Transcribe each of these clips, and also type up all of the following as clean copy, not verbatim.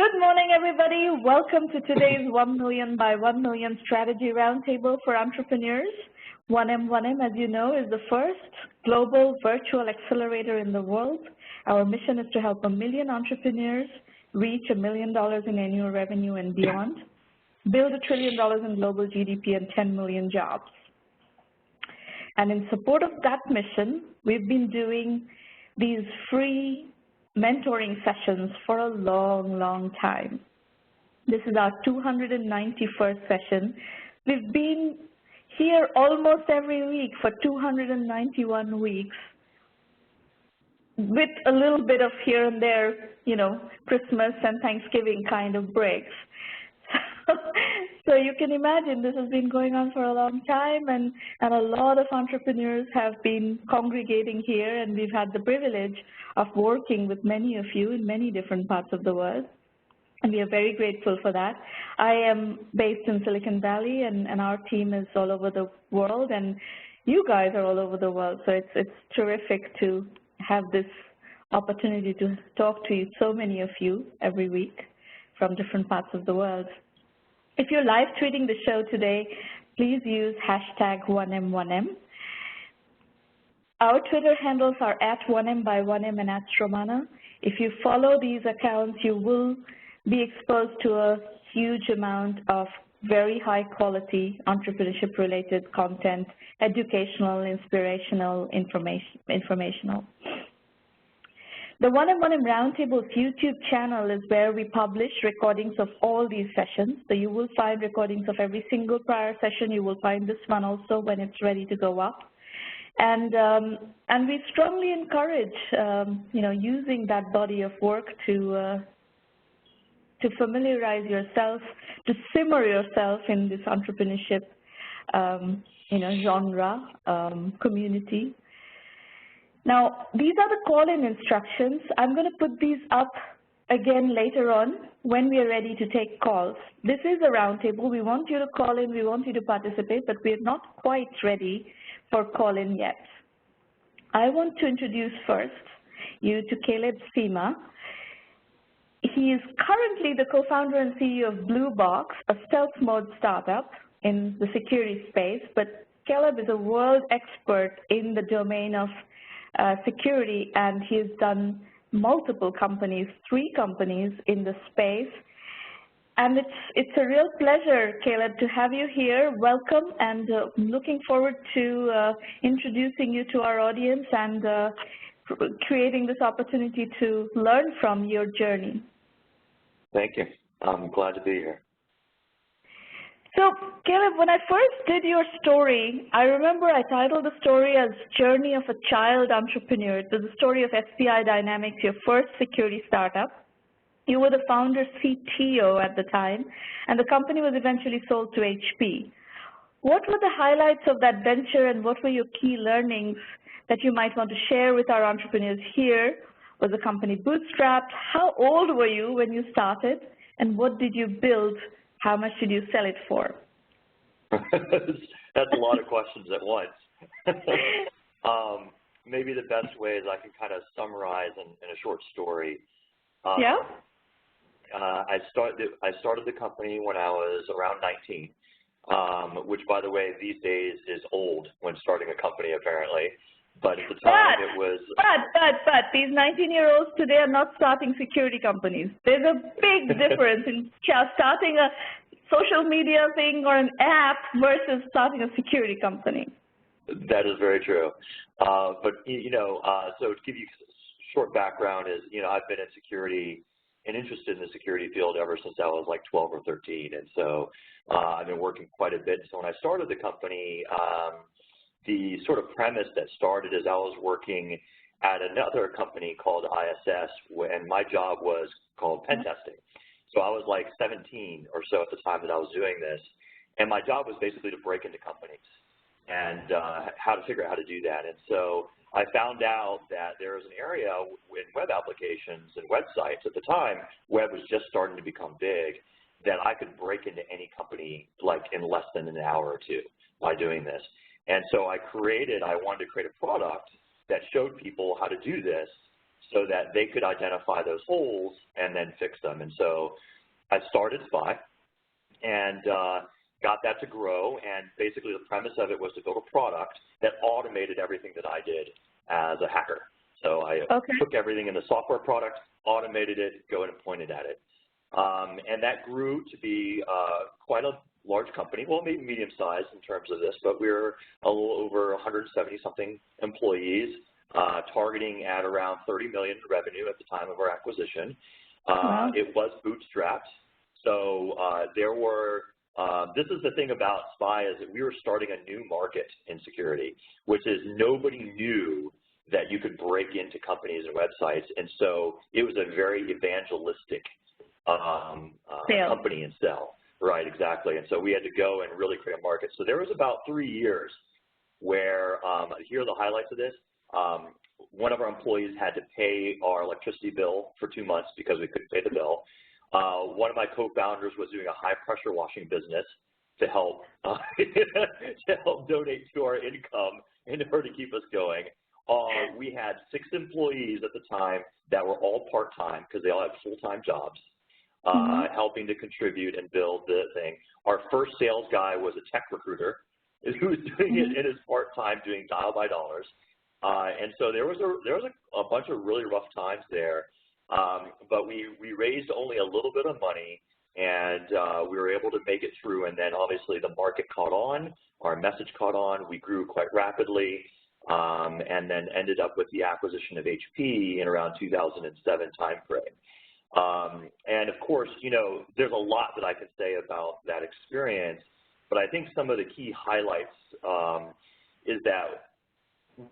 Good morning, everybody. Welcome to today's 1 Million by 1 Million Strategy Roundtable for Entrepreneurs. 1M1M, as you know, is the first global virtual accelerator in the world. Our mission is to help 1 million entrepreneurs reach $1 million in annual revenue and beyond, build $1 trillion in global GDP and 10 million jobs. And in support of that mission, we've been doing these free mentoring sessions for a long, long time. This is our 291st session. We've been here almost every week for 291 weeks with a little bit of here and there, you know, Christmas and Thanksgiving kind of breaks. So you can imagine this has been going on for a long time, and a lot of entrepreneurs have been congregating here, and we've had the privilege of working with many of you in many different parts of the world, and we are very grateful for that. I am based in Silicon Valley, and our team is all over the world, and you guys are all over the world, so it's terrific to have this opportunity to talk to you, so many of you, every week from different parts of the world. If you're live tweeting the show today, please use hashtag 1M1M. Our Twitter handles are @1M1M and @Stromana. If you follow these accounts, you will be exposed to a huge amount of very high quality entrepreneurship related content, educational, inspirational, informational. The 1M1M Roundtable's YouTube channel is where we publish recordings of all these sessions. So you will find recordings of every single prior session. You will find this one also when it's ready to go up. And we strongly encourage, using that body of work to familiarize yourself, to simmer yourself in this entrepreneurship, genre, community. Now, these are the call-in instructions. I'm going to put these up again later on when we are ready to take calls. This is a roundtable. We want you to call in. We want you to participate, but we are not quite ready for call-in yet. I want to introduce first you to Caleb Sima. He is currently the co-founder and CEO of Blue Box, a stealth mode startup in the security space, but Caleb is a world expert in the domain of security, and he's done multiple companies, 3 companies in the space. And it's a real pleasure, Caleb, to have you here. Welcome, and looking forward to introducing you to our audience and creating this opportunity to learn from your journey. Thank you. I'm glad to be here. So, Caleb, when I first did your story, I remember I titled the story as Journey of a Child Entrepreneur. It was the story of SPI Dynamics, your first security startup. You were the founder CTO at the time, and the company was eventually sold to HP. What were the highlights of that venture, and what were your key learnings that you might want to share with our entrepreneurs here? Was the company bootstrapped? How old were you when you started, and what did you build? How much did you sell it for? That's a lot of questions at once. Maybe the best way is I can kind of summarize in a short story. Yeah. I started the company when I was around 19, which, by the way, these days is old when starting a company, apparently. But at the time, it was. But these 19-year-olds today are not starting security companies. There's a big difference in starting a social media thing or an app versus starting a security company. That is very true. But, so to give you short background is, I've been in security and interested in the security field ever since I was like 12 or 13. And so I've been working quite a bit. So when I started the company, the sort of premise that started is I was working at another company called ISS, and my job was called pen testing. So I was like 17 or so at the time that I was doing this, and my job was basically to break into companies and how to figure out how to do that. And so I found out that there was an area in web applications and websites at the time, web was just starting to become big, that I could break into any company like in less than an hour or two by doing this. And so I wanted to create a product that showed people how to do this so that they could identify those holes and then fix them. And so I started SPY and got that to grow, and basically the premise of it was to build a product that automated everything that I did as a hacker. So I took everything in the software product, automated it, go and pointed at it. And that grew to be quite a large company, well, maybe medium-sized in terms of this, but we were a little over 170-something employees, targeting at around $30 million in revenue at the time of our acquisition. It was bootstrapped, so there were this is the thing about SPY, is that we were starting a new market in security, which is nobody knew that you could break into companies and websites, and so it was a very evangelistic company and sell. Right, exactly. And so we had to go and really create a market. So there was about 3 years where, here are the highlights of this. One of our employees had to pay our electricity bill for 2 months because we couldn't pay the bill. One of my co-founders was doing a high-pressure washing business to help donate to our income in order to keep us going. We had 6 employees at the time that were all part-time because they all had full-time jobs, helping to contribute and build the thing. Our first sales guy was a tech recruiter who was doing it in his part-time, doing dial-by-dollars. And so there was a bunch of really rough times there. But we raised only a little bit of money, and we were able to make it through. And then obviously the market caught on, our message caught on, we grew quite rapidly, and then ended up with the acquisition of HP in around 2007 timeframe. And of course, you know, there's a lot that I can say about that experience, but I think some of the key highlights is that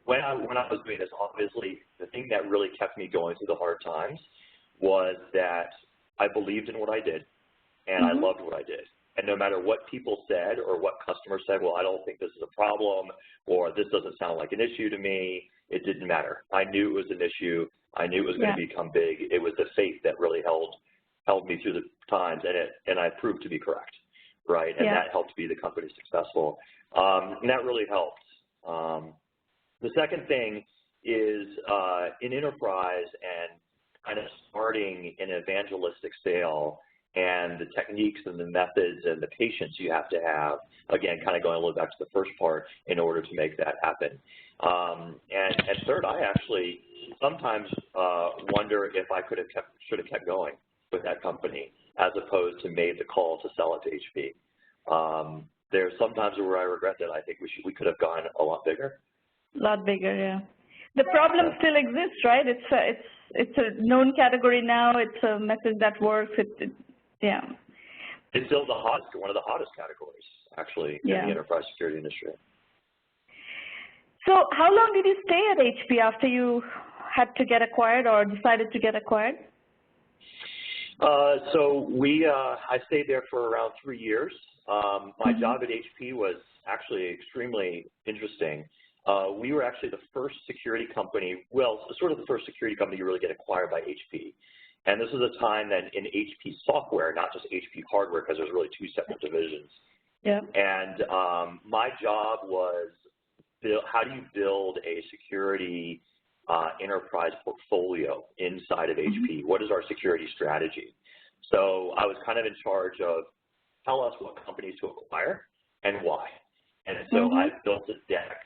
when I was doing this, obviously, the thing that really kept me going through the hard times was that I believed in what I did, and I loved what I did. And no matter what people said or what customers said, well, I don't think this is a problem, or this doesn't sound like an issue to me, it didn't matter. I knew it was an issue. I knew it was going to become big. It was the faith that really held me through the times, and I proved to be correct, right? And that helped be the company successful. And that really helped. The second thing is in enterprise and kind of starting an evangelistic sale, and the techniques and the methods and the patience you have to have, again, kind of going a little back to the first part, in order to make that happen. And third, I actually sometimes wonder if I should have kept going with that company as opposed to made the call to sell it to HP. There's sometimes where I regret that. I think we could have gone a lot bigger. A lot bigger, yeah. The problem still exists, right? It's a known category now. It's a message that works. Yeah. It's still one of the hottest categories, actually, in the enterprise security industry. So how long did you stay at HP after you had to get acquired or decided to get acquired? So I stayed there for around 3 years. My job at HP was actually extremely interesting. We were actually the first security company, well, sort of the first security company to really get acquired by HP. And this was a time that in HP software, not just HP hardware, because there's really 2 separate divisions. Yeah. And my job was, how do you build a security enterprise portfolio inside of HP? What is our security strategy? So I was kind of in charge of tell us what companies to acquire and why. And so I built a deck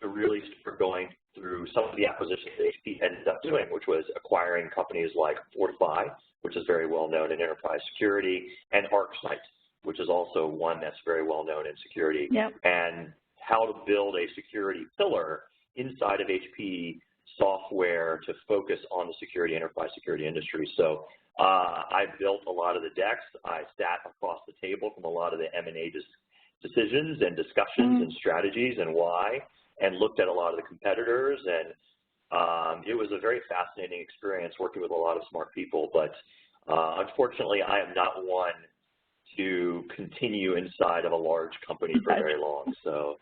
to really start going through some of the acquisitions that HP ended up doing, which was acquiring companies like Fortify, which is very well known in enterprise security, and ArcSight, which is also one that's very well known in security, and how to build a security pillar inside of HP software to focus on the security, enterprise security industry. So I built a lot of the decks. I sat across the table from a lot of the M&A decisions and discussions and strategies and why, and looked at a lot of the competitors, and it was a very fascinating experience working with a lot of smart people, but unfortunately I am not one to continue inside of a large company for very long, so.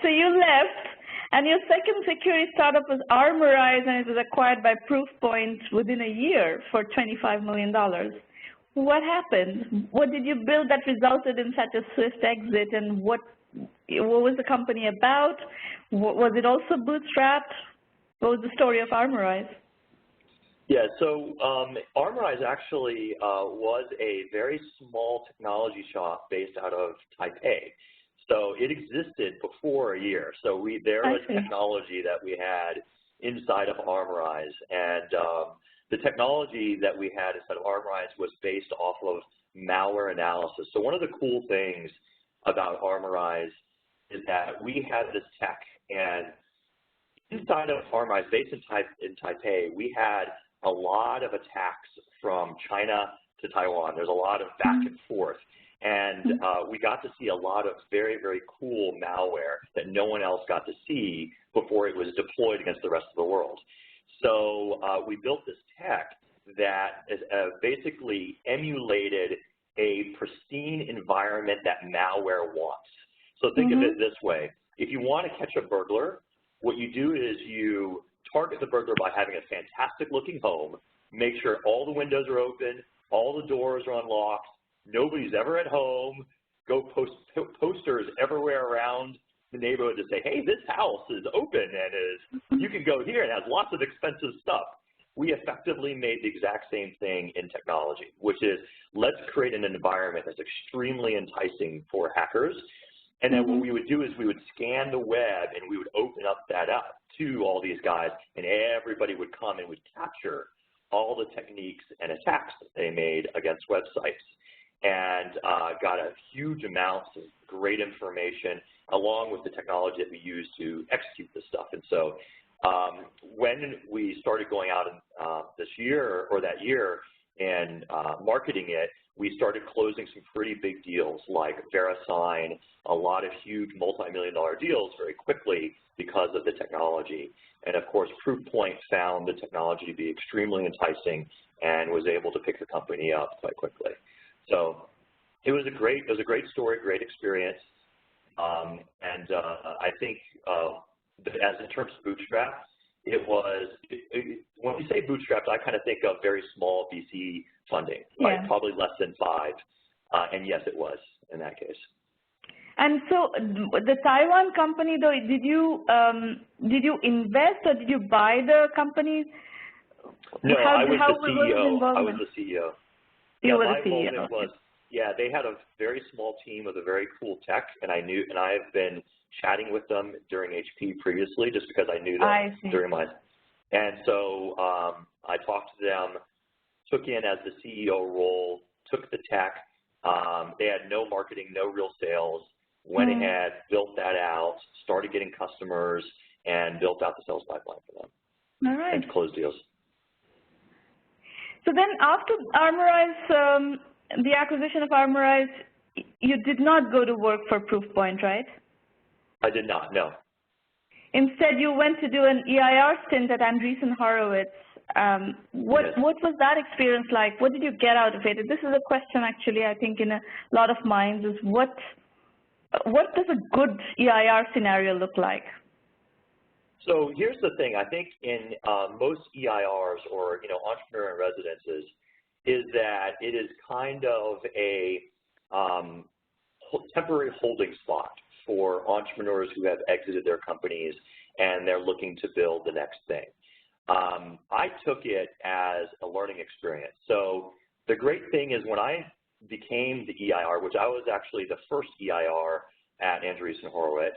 So you left, and your second security startup was Armorize, and it was acquired by Proofpoint within a year for $25 million. What happened? What did you build that resulted in such a swift exit, and what was the company about? Was it also bootstrapped? What was the story of Armorize? Yeah, so Armorize actually was a very small technology shop based out of Taipei. So it existed before a year. So there was technology that we had inside of Armorize, and the technology that we had inside of Armorize was based off of malware analysis. So one of the cool things about Armorize is that we had this tech, and inside of Armorize, based in Taipei, we had a lot of attacks from China to Taiwan. There's a lot of back and forth. And we got to see a lot of very, very cool malware that no one else got to see before it was deployed against the rest of the world. So we built this tech that is, basically emulated a pristine environment that malware wants. So think of it this way. If you want to catch a burglar, what you do is you target the burglar by having a fantastic looking home, make sure all the windows are open, all the doors are unlocked, nobody's ever at home, go post posters everywhere around the neighborhood to say, hey, this house is open and you can go here and has lots of expensive stuff. We effectively made the exact same thing in technology, which is let's create an environment that's extremely enticing for hackers. And then what we would do is we would scan the web and we would open up that up to all these guys, and everybody would come and would capture all the techniques and attacks that they made against websites, and got a huge amounts of great information along with the technology that we use to execute this stuff. And so when we started going out this year or that year and marketing it, we started closing some pretty big deals like VeriSign, a lot of huge multi-million-dollar deals very quickly because of the technology. And of course, Proofpoint found the technology to be extremely enticing and was able to pick the company up quite quickly. So it was a great story, great experience. I think as in terms of bootstrap, when we say bootstrapped, I kind of think of very small VC funding, like probably less than 5. And yes, it was in that case. And so the Taiwan company, though, did you invest or did you buy the company? No, I was the CEO. I was the CEO. You were the CEO. Involvement was, they had a very small team with a very cool tech, and I've been chatting with them during HP previously just because I knew them during my, and so I talked to them, took in as the CEO role, took the tech. They had no marketing, no real sales, went ahead, built that out, started getting customers, and built out the sales pipeline for them. All right. And closed deals. So then after Armorize, the acquisition of Armorize, you did not go to work for Proofpoint, right? I did not, no. Instead, you went to do an EIR stint at Andreessen Horowitz. What was that experience like? What did you get out of it? This is a question, actually, I think in a lot of minds is what does a good EIR scenario look like? So here's the thing. I think in most EIRs or entrepreneur in residences is that it is kind of a temporary holding spot for entrepreneurs who have exited their companies and they're looking to build the next thing. I took it as a learning experience. So the great thing is when I became the EIR, which I was actually the first EIR at Andreessen Horowitz,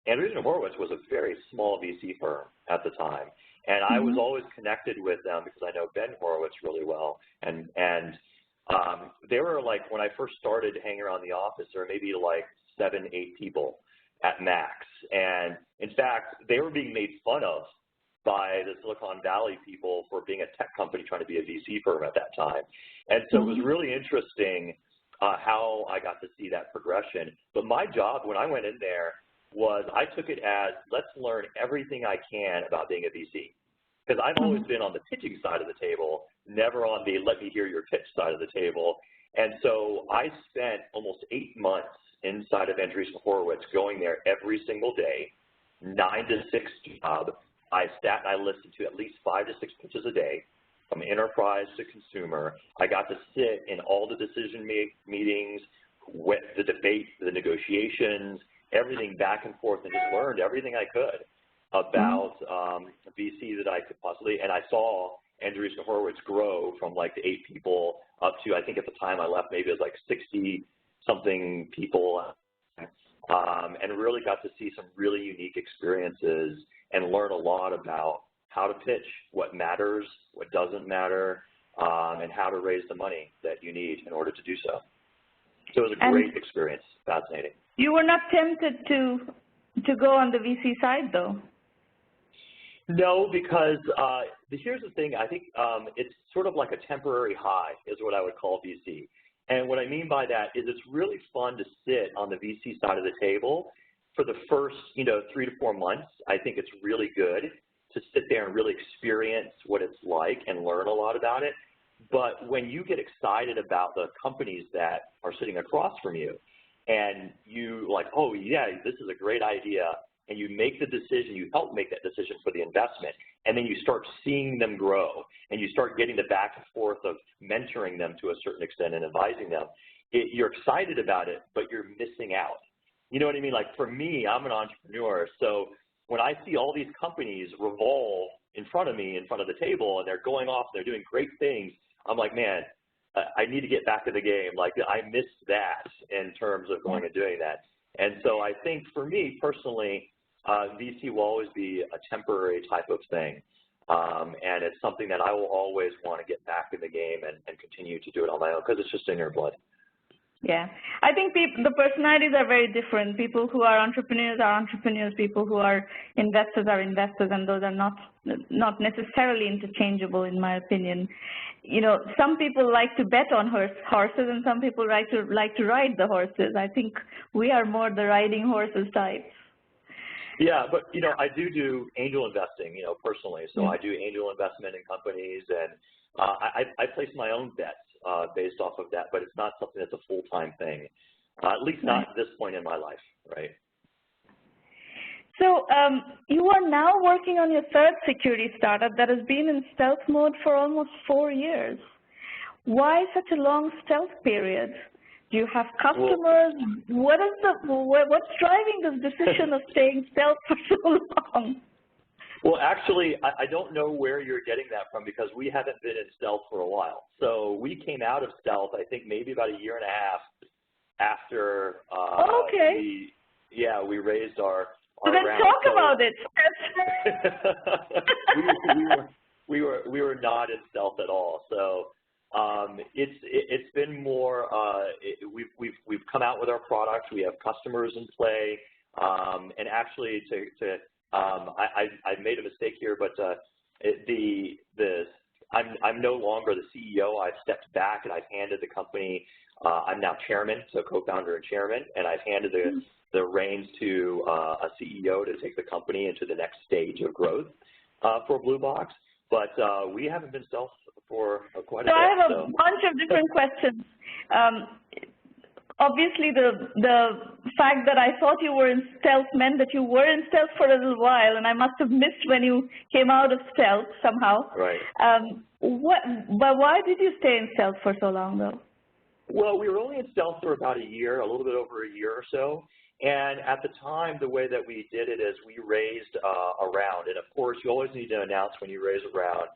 Andreessen Horowitz was a very small VC firm at the time, and I was always connected with them because I know Ben Horowitz really well, and they were like, when I first started hanging around the office, there were maybe like 7, 8 people at max, and in fact, they were being made fun of by the Silicon Valley people for being a tech company trying to be a VC firm at that time. And so it was really interesting how I got to see that progression. But my job when I went in there was I took it as, let's learn everything I can about being a VC. Because I've always been on the pitching side of the table, never on the let me hear your pitch side of the table. And so I spent almost 8 months inside of Andreessen Horowitz going there every single day, 9 to 6 job. I sat and I listened to at least 5 to 6 pitches a day, from enterprise to consumer. I got to sit in all the decision meetings, with the debate, the negotiations, everything back and forth, and just learned everything I could. about VC that I could possibly, and I saw Andreessen Horowitz grow from like the 8 people up to, I think at the time I left, maybe it was like 60-something people, and really got to see some really unique experiences and learn a lot about how to pitch, what matters, what doesn't matter, and how to raise the money that you need in order to do so. So it was a great experience, fascinating. You were not tempted to go on the VC side, though? No, because here's the thing. I think it's sort of like a temporary high is what I would call VC. And what I mean by that is it's really fun to sit on the VC side of the table for the first, 3 to 4 months. I think it's really good to sit there and really experience what it's like and learn a lot about it. But when you get excited about the companies that are sitting across from you and you like, oh, yeah, this is a great idea, and you make the decision, you help make that decision for the investment, and then you start seeing them grow, and you start getting the back and forth of mentoring them to a certain extent and advising them, you're excited about it, but you're missing out. You know what I mean? Like for me, I'm an entrepreneur, so when I see all these companies revolve in front of me, in front of the table, and they're going off, and they're doing great things, I'm like, man, I need to get back in the game. Like I missed that in terms of going and doing that. And so I think for me personally, VC will always be a temporary type of thing. And it's something that I will always want to get back in the game and continue to do it on my own because it's just in your blood. Yeah, I think the personalities are very different. People who are entrepreneurs, people who are investors, and those are not necessarily interchangeable in my opinion. Some people like to bet on horses and some people like to ride the horses. I think we are more the riding horses type. Yeah, but I do angel investing, personally. So I do angel investment in companies, and I place my own bets based off of that, but it's not something that's a full-time thing, at least not at this point in my life, right? So you are now working on your 3rd security startup that has been in stealth mode for almost 4 years. Why such a long stealth period? Do you have customers? What's driving this decision of staying stealth for so long? Well, actually, I don't know where you're getting that from because we haven't been in stealth for a while. So we came out of stealth, I think, maybe about 1.5 years after we raised our so then round. Talk about it. we were not in stealth at all. So it's been more. We've come out with our product. We have customers in play, and actually I made a mistake here, but I'm no longer the CEO. I've stepped back and I've handed the company. I'm now chairman, so co-founder and chairman, and I've handed the reins to a CEO to take the company into the next stage of growth for Blue Box. But we haven't been stealth for quite a bit. So I have a bunch of different questions. Obviously, the fact that I thought you were in stealth meant that you were in stealth for a little while, and I must have missed when you came out of stealth somehow. Right. But why did you stay in stealth for so long, though? Well, we were only in stealth for about a year, a little bit over a year or so. And at the time, the way that we did it is we raised a round. And of course, you always need to announce when you raise a round.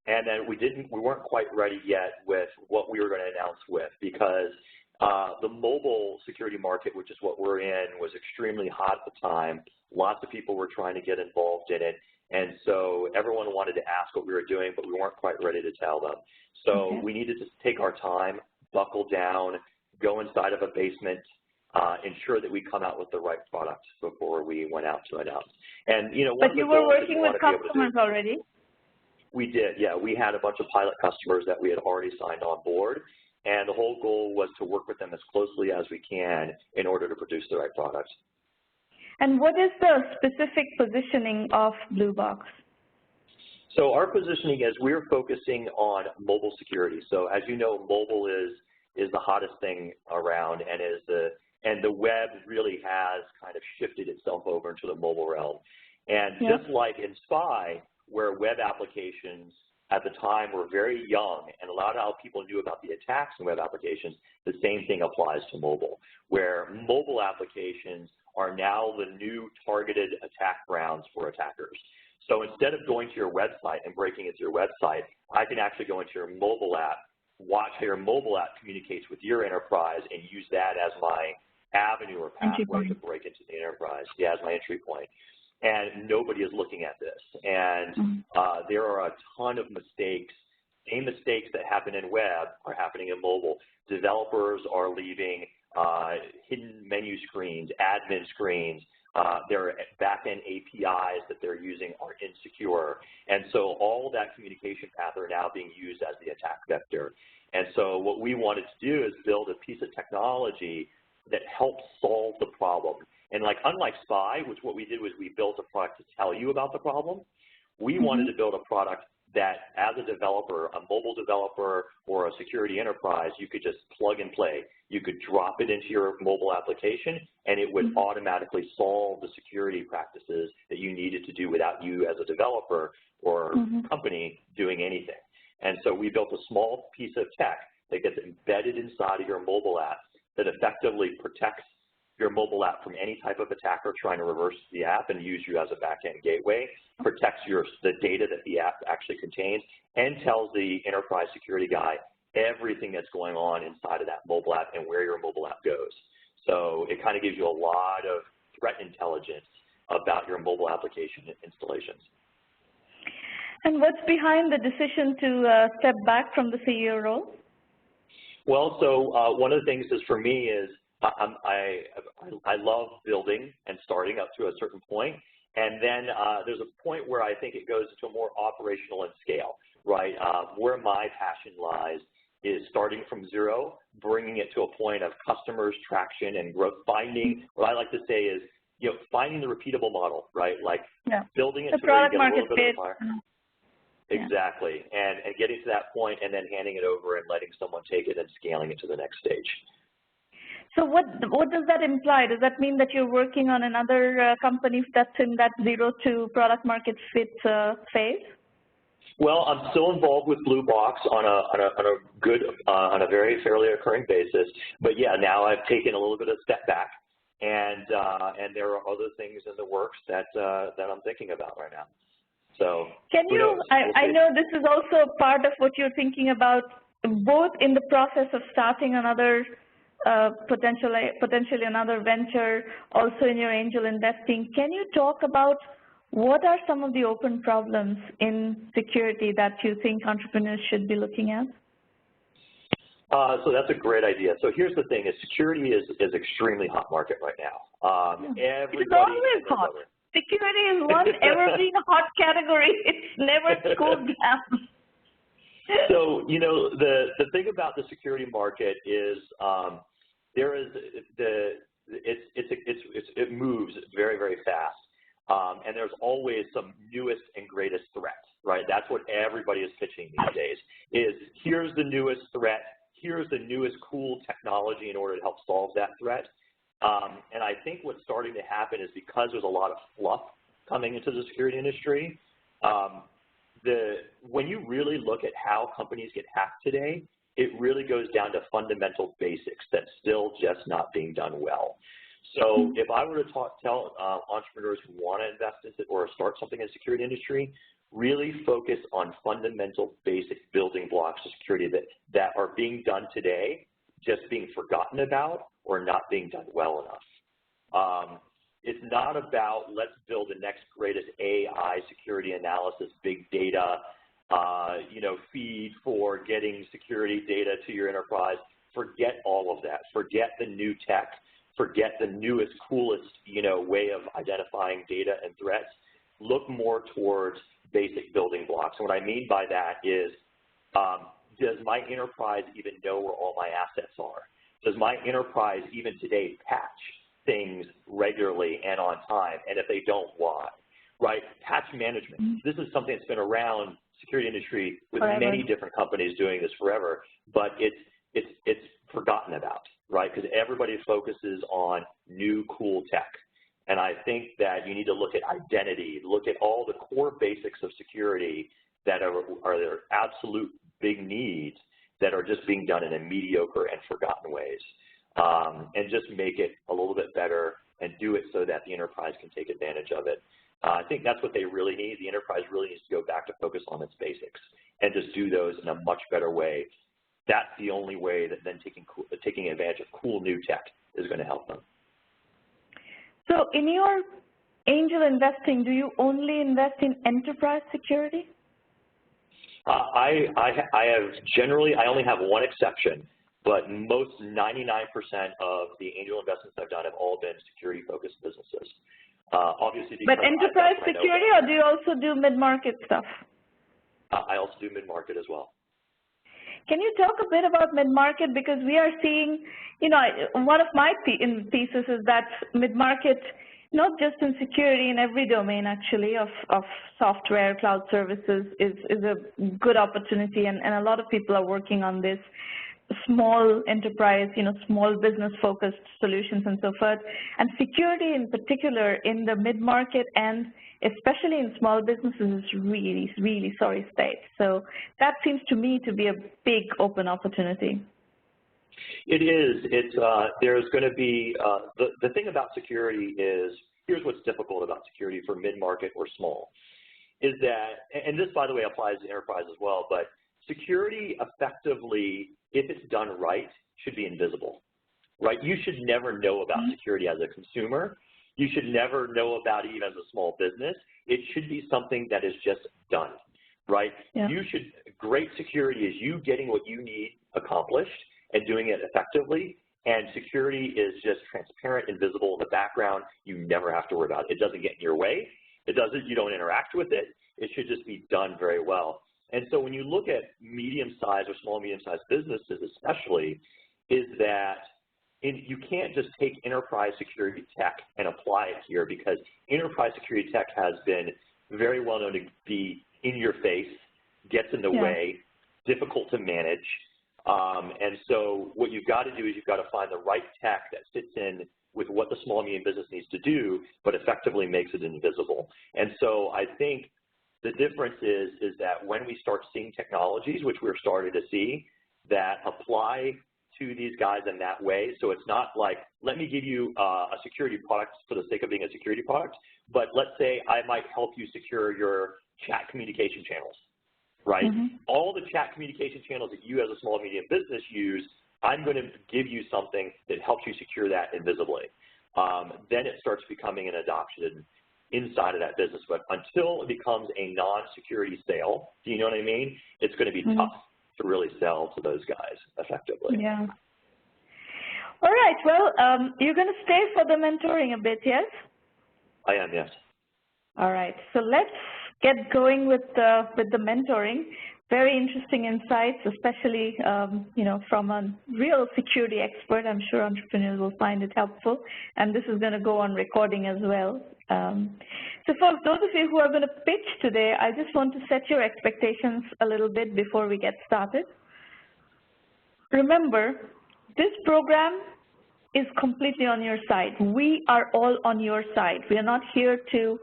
And then we weren't quite ready yet with what we were going to announce with because the mobile security market, which is what we're in, was extremely hot at the time. Lots of people were trying to get involved in it. And so everyone wanted to ask what we were doing, but we weren't quite ready to tell them. So we needed to take our time, buckle down, go inside of a basement, ensure that we come out with the right product before we went out to announce. And, but you were working with customers already? We did, yeah. We had a bunch of pilot customers that we had already signed on board, and the whole goal was to work with them as closely as we can in order to produce the right product. And what is the specific positioning of Blue Box? So our positioning is we're focusing on mobile security. So as you know, mobile is the hottest thing around, and the web really has kind of shifted itself over into the mobile realm. And just like in SPY, where web applications at the time were very young and a lot of how people knew about the attacks in web applications, the same thing applies to mobile, where mobile applications are now the new targeted attack grounds for attackers. So instead of going to your website and breaking into your website, I can actually go into your mobile app, watch how your mobile app communicates with your enterprise, and use that as my avenue or pathway to break into the enterprise, as my entry point. And nobody is looking at this. And there are a ton of mistakes. Same mistakes that happen in web are happening in mobile. Developers are leaving hidden menu screens, admin screens. Their back-end APIs that they're using are insecure. And so all that communication path are now being used as the attack vector. And so what we wanted to do is build a piece of technology that helps solve the problem. And like unlike Spy, which what we did was we built a product to tell you about the problem, we wanted to build a product that as a developer, a mobile developer or a security enterprise, you could just plug and play. You could drop it into your mobile application and it would automatically solve the security practices that you needed to do without you as a developer or company doing anything. And so we built a small piece of tech that gets embedded inside of your mobile app that effectively protects your mobile app from any type of attacker trying to reverse the app and use you as a back-end gateway, protects the data that the app actually contains, and tells the enterprise security guy everything that's going on inside of that mobile app and where your mobile app goes. So it kind of gives you a lot of threat intelligence about your mobile application installations. And what's behind the decision to step back from the CEO role? Well, so one of the things is for me is I love building and starting up to a certain point, and then there's a point where I think it goes to a more operational and scale, right? Where my passion lies is starting from zero, bringing it to a point of customers, traction, and growth, finding, what I like to say is, finding the repeatable model, right? Like building it to where you get a little bit of fire. Exactly, and getting to that point and then handing it over and letting someone take it and scaling it to the next stage. So what does that imply? Does that mean that you're working on another company that's in that 0 to product market fit phase? Well, I'm still involved with Blue Box on a very fairly occurring basis, but yeah, now I've taken a little bit of a step back, and there are other things in the works that I'm thinking about right now. So can you? I know this is also part of what you're thinking about, both in the process of starting another. Potentially another venture, also in your angel investing. Can you talk about what are some of the open problems in security that you think entrepreneurs should be looking at? So that's a great idea. So here's the thing: is security is extremely hot market right now. It's always hot. Security is one ever being a hot category. It's never cooled down. So the thing about the security market is. It moves very, very fast, and there's always some newest and greatest threat, right? That's what everybody is pitching these days, is here's the newest threat, here's the newest cool technology in order to help solve that threat. And I think what's starting to happen is because there's a lot of fluff coming into the security industry, when you really look at how companies get hacked today, it really goes down to fundamental basics that's still just not being done well. So if I were to tell entrepreneurs who want to invest in it or start something in the security industry, really focus on fundamental basic building blocks of security that are being done today, just being forgotten about or not being done well enough. It's not about let's build the next greatest AI security analysis, big data, feed for getting security data to your enterprise. Forget all of that. Forget the new tech. Forget the newest, coolest, way of identifying data and threats. Look more towards basic building blocks. And what I mean by that is, does my enterprise even know where all my assets are? Does my enterprise even today patch things regularly and on time? And if they don't, why? Right? Patch management. This is something that's been around security industry with many different companies doing this forever, but it's forgotten about, right? Because everybody focuses on new cool tech. And I think that you need to look at identity, look at all the core basics of security that are their absolute big needs that are just being done in a mediocre and forgotten ways, and just make it a little bit better and do it so that the enterprise can take advantage of it. I think that's what they really need. The enterprise really needs to go back to focus on its basics and just do those in a much better way. That's the only way that then taking advantage of cool new tech is going to help them. So in your angel investing, do you only invest in enterprise security? I only have one exception, but most 99% of the angel investments I've done have all been security-focused businesses. Obviously, but enterprise security, or do you also do mid-market stuff? I also do mid-market as well. Can you talk a bit about mid-market? Because we are seeing, one of my thesis is that mid-market, not just in security, in every domain actually of software, cloud services is a good opportunity, and a lot of people are working on this. Small enterprise, small business-focused solutions and so forth. And security in particular in the mid-market and especially in small businesses is really, really sorry state. So that seems to me to be a big open opportunity. It is. There's going to be, the thing about security is, here's what's difficult about security for mid-market or small, is that, and this, by the way, applies to enterprise as well, but security effectively, if it's done right, should be invisible, right? You should never know about security as a consumer. You should never know about it even as a small business. It should be something that is just done, right? Yeah. Great security is you getting what you need accomplished and doing it effectively, and security is just transparent and visible in the background. You never have to worry about it. It doesn't get in your way. You don't interact with it. It should just be done very well. And so when you look at medium-sized or small, medium-sized businesses especially, is that you can't just take enterprise security tech and apply it here, because enterprise security tech has been very well known to be in your face, gets in the way, difficult to manage. And so what you've got to do is you've got to find the right tech that fits in with what the small, medium business needs to do, but effectively makes it invisible. And so I think the difference is that when we start seeing technologies, which we're starting to see, that apply to these guys in that way, so it's not like, let me give you a security product for the sake of being a security product, but let's say I might help you secure your chat communication channels, right? All the chat communication channels that you as a small, medium business use, I'm going to give you something that helps you secure that invisibly. Then it starts becoming an adoption inside of that business, but until it becomes a non-security sale, do you know what I mean? It's going to be tough to really sell to those guys effectively. Yeah. All right. Well, you're going to stay for the mentoring a bit, yes? I am, yes. All right. So let's get going with the mentoring. Very interesting insights, especially from a real security expert. I'm sure entrepreneurs will find it helpful, and this is going to go on recording as well. So for those of you who are going to pitch today, I just want to set your expectations a little bit before we get started. Remember, this program is completely on your side. We are all on your side. We are not here to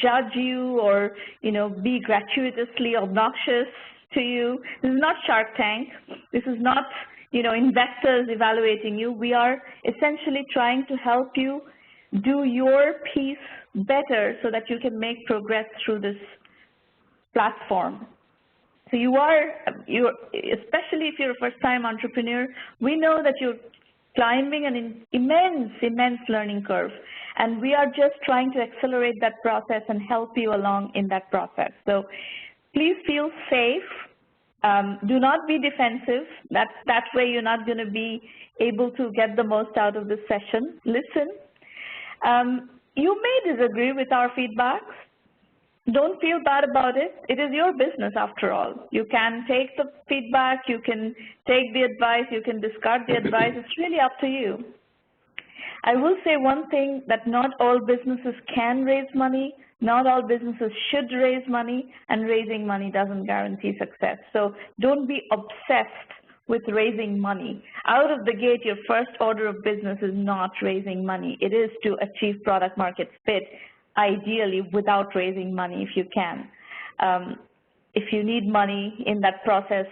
judge you or, be gratuitously obnoxious to you. This is not Shark Tank. This is not, investors evaluating you. We are essentially trying to help you do your piece better so that you can make progress through this platform. So especially if you're a first-time entrepreneur, we know that you're climbing an immense learning curve, and we are just trying to accelerate that process and help you along in that process. So please feel safe. Do not be defensive. That way you're not going to be able to get the most out of this session. Listen. You may disagree with our feedbacks. Don't feel bad about it. It is your business after all. You can take the feedback, you can take the advice, you can discard the advice. It's really up to you. I will say one thing, that not all businesses can raise money, not all businesses should raise money, and raising money doesn't guarantee success. So don't be obsessed with raising money. Out of the gate, your first order of business is not raising money. It is to achieve product market fit, ideally without raising money if you can. If you need money in that process,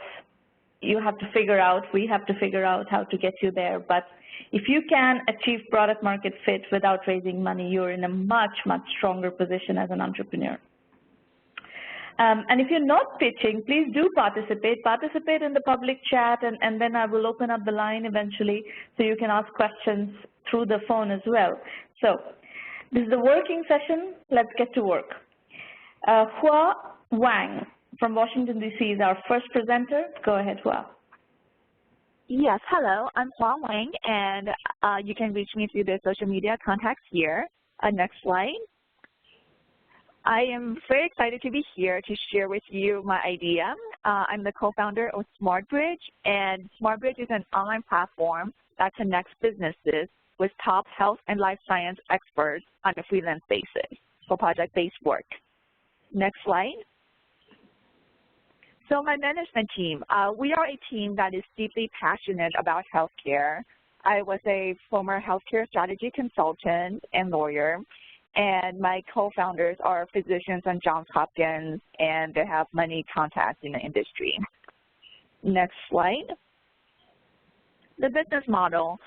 you have to figure out, we have to figure out how to get you there. But if you can achieve product market fit without raising money, you're in a much, much stronger position as an entrepreneur. And if you're not pitching, please do participate. Participate in the public chat, and then I will open up the line eventually so you can ask questions through the phone as well. So this is the working session. Let's get to work. Hua Wang from Washington, D.C. is our first presenter. Go ahead, Hua. Yes, hello. I'm Hua Wang, and you can reach me through the social media contacts here. Next slide. I am very excited to be here to share with you my idea. I'm the co-founder of SmartBridge, and SmartBridge is an online platform that connects businesses with top health and life science experts on a freelance basis for project-based work. Next slide. So my management team, we are a team that is deeply passionate about healthcare. I was a former healthcare strategy consultant and lawyer, and my co-founders are physicians at Johns Hopkins, and they have many contacts in the industry. Next slide. The business model.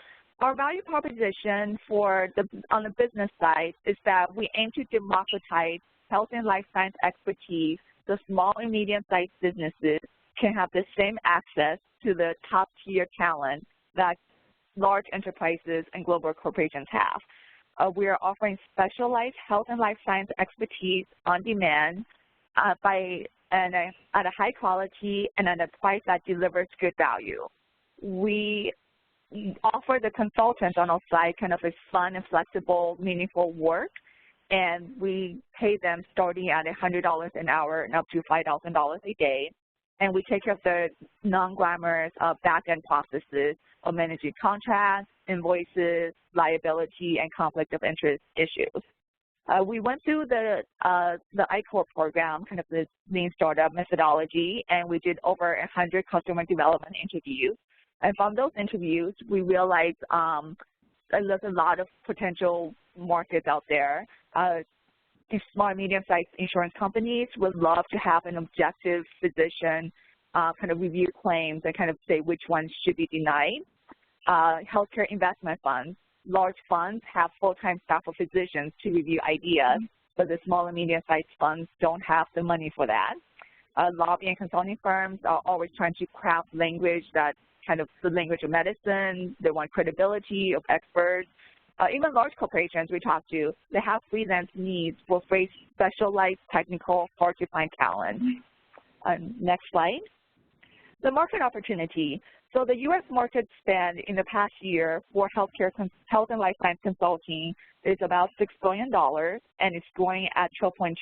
Our value proposition on the business side is that we aim to democratize health and life science expertise so small and medium-sized businesses can have the same access to the top-tier talent that large enterprises and global corporations have. We are offering specialized health and life science expertise on demand at a high quality and at a price that delivers good value. We offer the consultants on our site kind of a fun and flexible, meaningful work, and we pay them starting at $100 an hour and up to $5,000 a day. And we take care of the non-glamorous back-end processes of managing contracts, invoices, liability, and conflict of interest issues. We went through the I-Corp program, kind of the lean startup methodology, and we did over 100 customer development interviews. And from those interviews, we realized there's a lot of potential markets out there. These small and medium-sized insurance companies would love to have an objective physician kind of review claims and kind of say which ones should be denied. Healthcare investment funds, large funds have full-time staff of physicians to review ideas, but the small and medium-sized funds don't have the money for that. Lobbying and consulting firms are always trying to craft language that's kind of the language of medicine. They want credibility of experts. Even large corporations we talk to, they have freelance needs for very specialized, technical, hard-to-find talent. Next slide. The market opportunity. So the U.S. market spend in the past year for health and life science consulting is about $6 billion, and it's growing at 12.2%.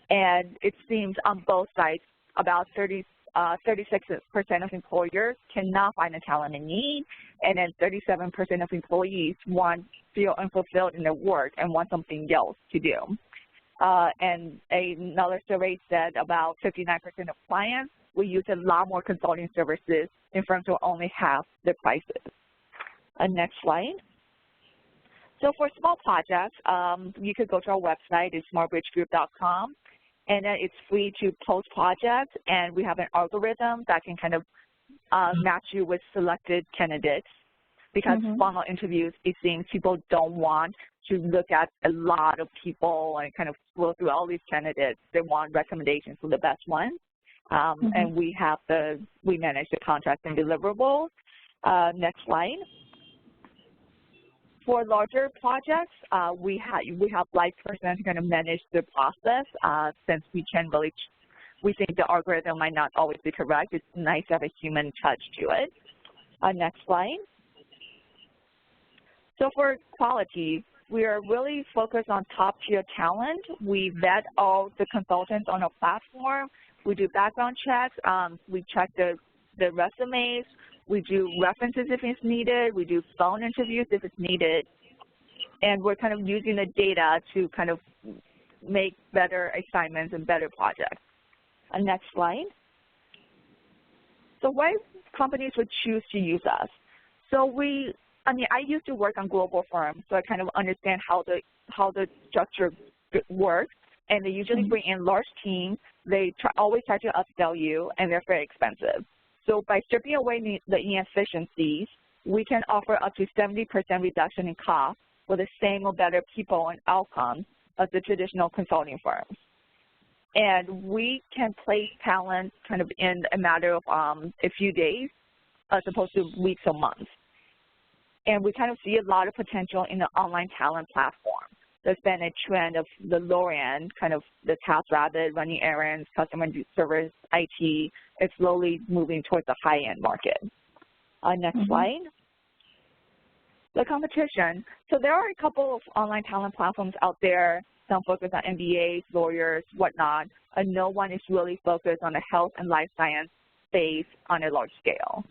And it seems on both sides, about 36% of employers cannot find the talent they need, and then 37% of employees feel unfulfilled in their work and want something else to do. And another survey said about 59% of clients will use a lot more consulting services in firms who only have the prices. Next slide. So for small projects, you could go to our website, it's smartbridgegroup.com. And then it's free to post projects, and we have an algorithm that can kind of match you with selected candidates. Because funnel interviews, it seems people don't want to look at a lot of people and kind of flow through all these candidates. They want recommendations for the best ones. And we manage the contracts and deliverables. Next slide. For larger projects, we have live person to kind of manage the process since we think the algorithm might not always be correct. It's nice to have a human touch to it. Next slide. So for quality, we are really focused on top-tier talent. We vet all the consultants on our platform. We do background checks. We check the resumes. We do references if it's needed. We do phone interviews if it's needed. And we're kind of using the data to kind of make better assignments and better projects. Next slide. So why companies would choose to use us? So I used to work on global firms, so I kind of understand how the structure works. And they usually bring in large teams. They always try to upsell you, and they're very expensive. So by stripping away the inefficiencies, we can offer up to 70% reduction in cost with the same or better people and outcomes as the traditional consulting firms. And we can place talent kind of in a matter of a few days as opposed to weeks or months. And we kind of see a lot of potential in the online talent platform. There's been a trend of the lower end, kind of the TaskRabbit, running errands, customer service, IT, it's slowly moving towards the high-end market. Next slide. The competition. So there are a couple of online talent platforms out there, some focus on MBAs, lawyers, whatnot, and no one is really focused on the health and life science space on a large scale.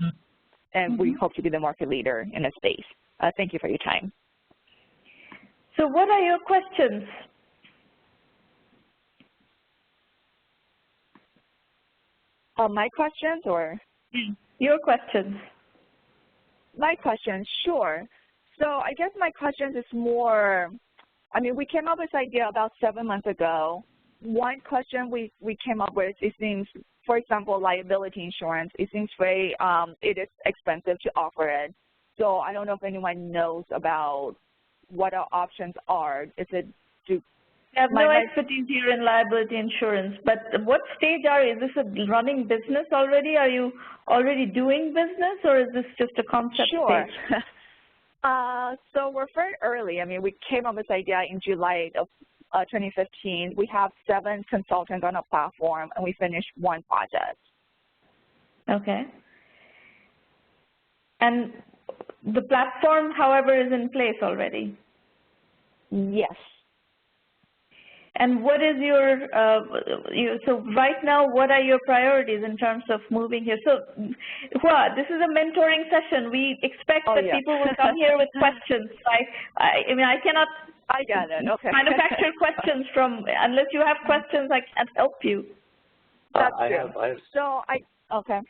And we hope to be the market leader in the space. Thank you for your time. So what are your questions? My questions or? Your questions. My questions, sure. So I guess my questions is more, I mean, we came up with this idea about 7 months ago. One question we came up with, it seems, for example, liability insurance, it seems very, it is expensive to offer it. So I don't know if anyone knows about what our options are. Is it to I have no expertise here in liability insurance, but what stage are you? Is this a running business already? Are you already doing business, or is this just a concept stage? So we're very early. I mean, we came up with this idea in July of 2015. We have 7 consultants on our platform, and we finished 1 project. Okay. And the platform, however, is in place already? Yes. And what is your, so right now, what are your priorities in terms of moving here? So, Hua, this is a mentoring session. We expect that people will come here with questions. I mean, I cannot manufacture questions from, unless you have questions, I can't help you. That's I true. have so okay.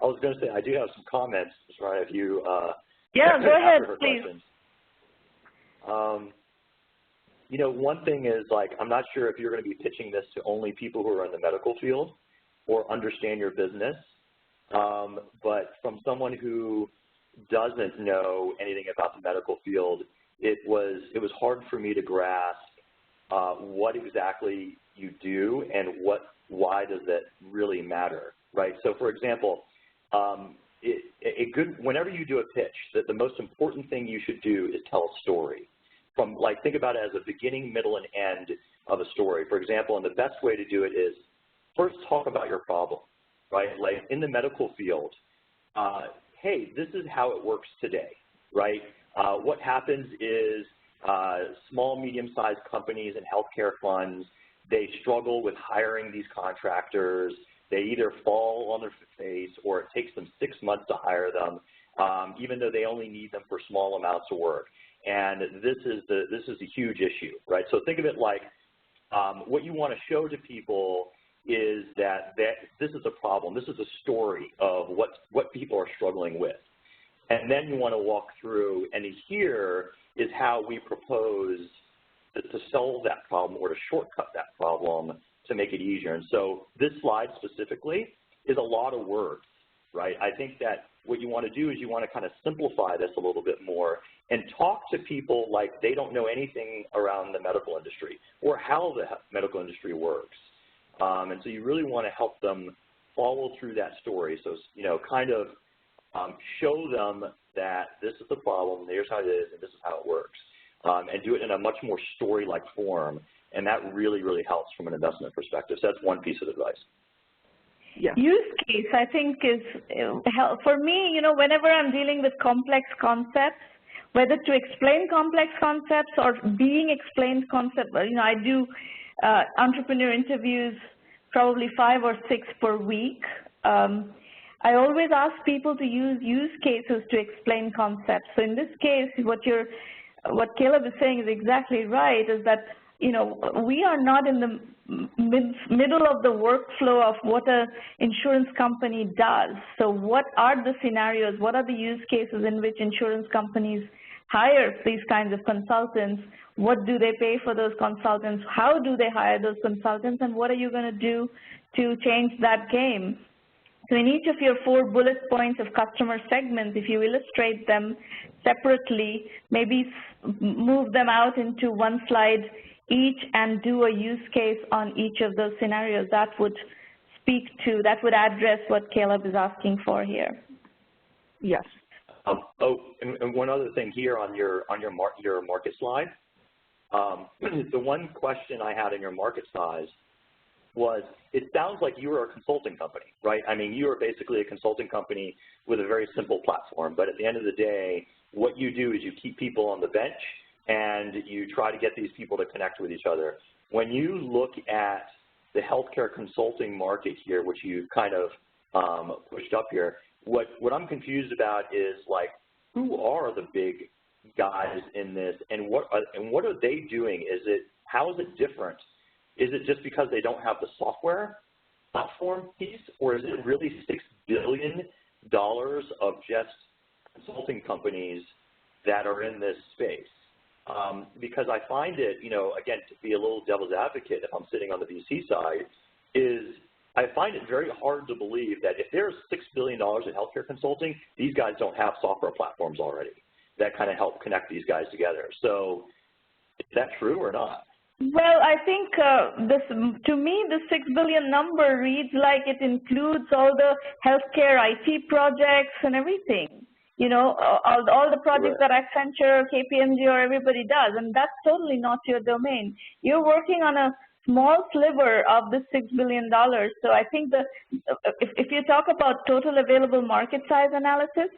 I was going to say, I do have some comments, right, if you yeah, go ahead, please. You know, one thing is, like, I'm not sure if you're going to be pitching this to only people who are in the medical field or understand your business, but from someone who doesn't know anything about the medical field, it was hard for me to grasp what exactly you do and why does it really matter, right? So, for example, whenever you do a pitch, the most important thing you should do is tell a story. From, like, think about it as a beginning, middle, and end of a story. For example, and the best way to do it is first talk about your problem, right? Like in the medical field, hey, this is how it works today, right? What happens is small, medium-sized companies and healthcare funds, they struggle with hiring these contractors. They either fall on their face or it takes them 6 months to hire them, even though they only need them for small amounts of work. And this is a huge issue, right? So think of it like what you want to show to people is that this is a problem. This is a story of what people are struggling with. And then you want to walk through, and here is how we propose to solve that problem or to shortcut that problem to make it easier. And so this slide specifically is a lot of words, right? I think that what you want to do is you want to kind of simplify this a little bit more and talk to people like they don't know anything around the medical industry or how the medical industry works. And so you really want to help them follow through that story. So, you know, kind of show them that this is the problem, here's how it is, and this is how it works. And do it in a much more story-like form. And that really, really helps from an investment perspective. So that's one piece of advice. Yeah. Use case, I think, is for me, you know, whenever I'm dealing with complex concepts, whether to explain complex concepts or being explained concepts, you know, I do entrepreneur interviews probably 5 or 6 per week. I always ask people to use cases to explain concepts. So in this case, what Caleb is saying is exactly right, is that, you know, we are not in the middle of the workflow of what an insurance company does. So what are the scenarios, what are the use cases in which insurance companies hire these kinds of consultants? What do they pay for those consultants? How do they hire those consultants? And what are you going to do to change that game? So in each of your 4 bullet points of customer segments, if you illustrate them separately, maybe move them out into one slide each and do a use case on each of those scenarios, that would address what Caleb is asking for here. Yes. And one other thing here on your market slide, the one question I had in your market size was, it sounds like you are a consulting company, right? I mean, you are basically a consulting company with a very simple platform, but at the end of the day, what you do is you keep people on the bench and you try to get these people to connect with each other. When you look at the healthcare consulting market here, which you kind of pushed up here, what I'm confused about is, like, who are the big guys in this, and what are they doing? How is it different? Is it just because they don't have the software platform piece, or is it really $6 billion of just consulting companies that are in this space? Because I find it, again, to be a little devil's advocate, if I'm sitting on the VC side, is I find it very hard to believe that if there's $6 billion in healthcare consulting, these guys don't have software platforms already that kind of help connect these guys together. So is that true or not? Well, I think to me, the $6 billion number reads like it includes all the healthcare IT projects and everything. All the projects that Accenture, KPMG, or everybody does, and that's totally not your domain. You're working on a small sliver of the $6 billion. So I think if you talk about total available market size analysis,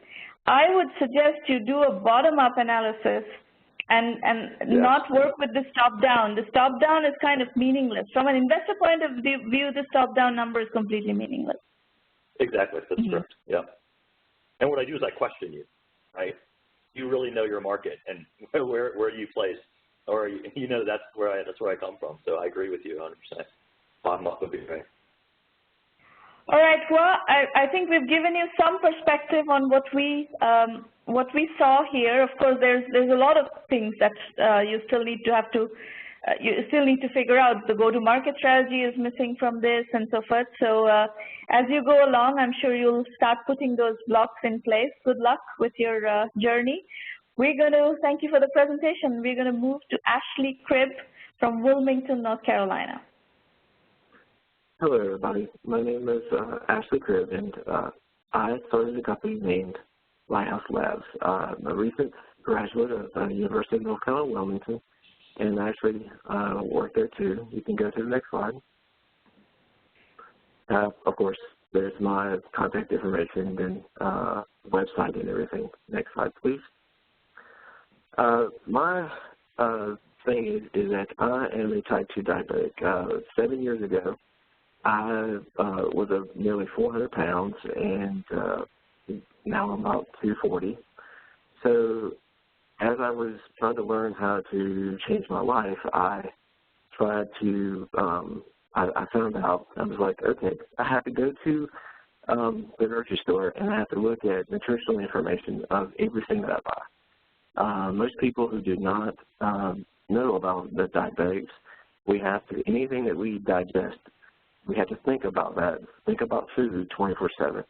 I would suggest you do a bottom-up analysis and not work with this top-down. This top-down is kind of meaningless. From an investor point of view, this top-down number is completely meaningless. Exactly, that's correct, yeah. And what I do is I question you, right? You really know your market and where you place, or that's where I come from. So I agree with you 100%. Bottom up would be great. All right. Well, I think we've given you some perspective on what we saw here. Of course, there's a lot of things that you still need to figure out. The go-to-market strategy is missing from this, and so forth. So as you go along, I'm sure you'll start putting those blocks in place. Good luck with your journey. We're going to thank you for the presentation. We're going to move to Ashley Cribb from Wilmington, North Carolina. Hello, everybody. My name is Ashley Cribb, and I started a company named Lighthouse Labs. I'm a recent graduate of the University of North Carolina, Wilmington, and I actually work there too. You can go to the next slide. Of course, there's my contact information and website and everything. Next slide, please. My thing is that I am a type 2 diabetic. 7 years ago, I was nearly 400 pounds, and now I'm about 240. So as I was trying to learn how to change my life, I tried to, I found out, I was like, okay, I have to go to the grocery store, and I have to look at nutritional information of everything that I buy. Most people who do not know about the diabetics, anything that we digest, we have to think about that, think about food 24/7.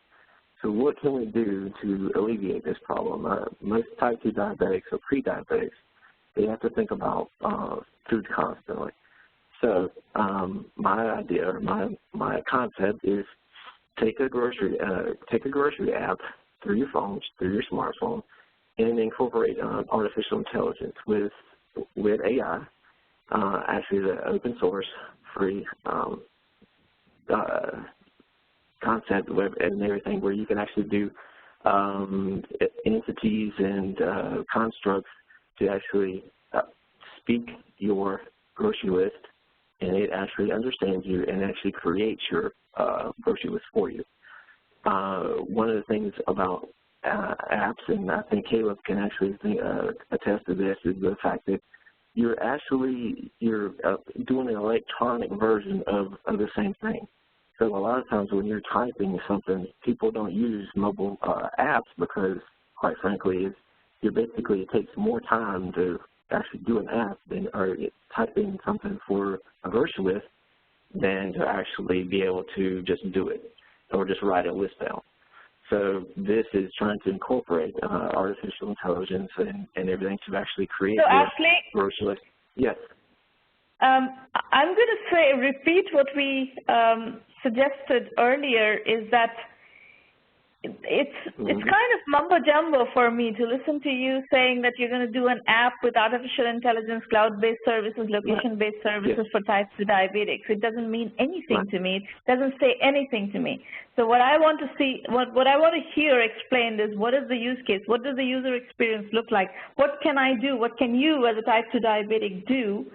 So what can we do to alleviate this problem? Most type 2 diabetics or pre-diabetics, they have to think about food constantly. So my idea, or my concept is take a grocery app through your phones, through your smartphone, and incorporate artificial intelligence with AI, actually the open source, free concept and everything, where you can actually do entities and constructs to actually speak your grocery list, and it actually understands you and actually creates your grocery list for you. One of the things about apps, and I think Caleb can actually attest to this, is the fact that you're doing an electronic version of the same thing. So a lot of times when you're typing something, people don't use mobile apps because, quite frankly, it takes more time to actually do an app or type in something for a grocery list than to actually be able to just do it. or just write a list down. So this is trying to incorporate artificial intelligence and everything to actually create so grocery list. Yes. I'm going to repeat what we suggested earlier, is that it's kind of mumbo-jumbo for me to listen to you saying that you're going to do an app with artificial intelligence, cloud-based services, location-based services for type 2 diabetics. It doesn't mean anything to me. It doesn't say anything to me. So what I want to see, what I want to hear explained is, what is the use case? What does the user experience look like? What can I do? What can you as a type 2 diabetic do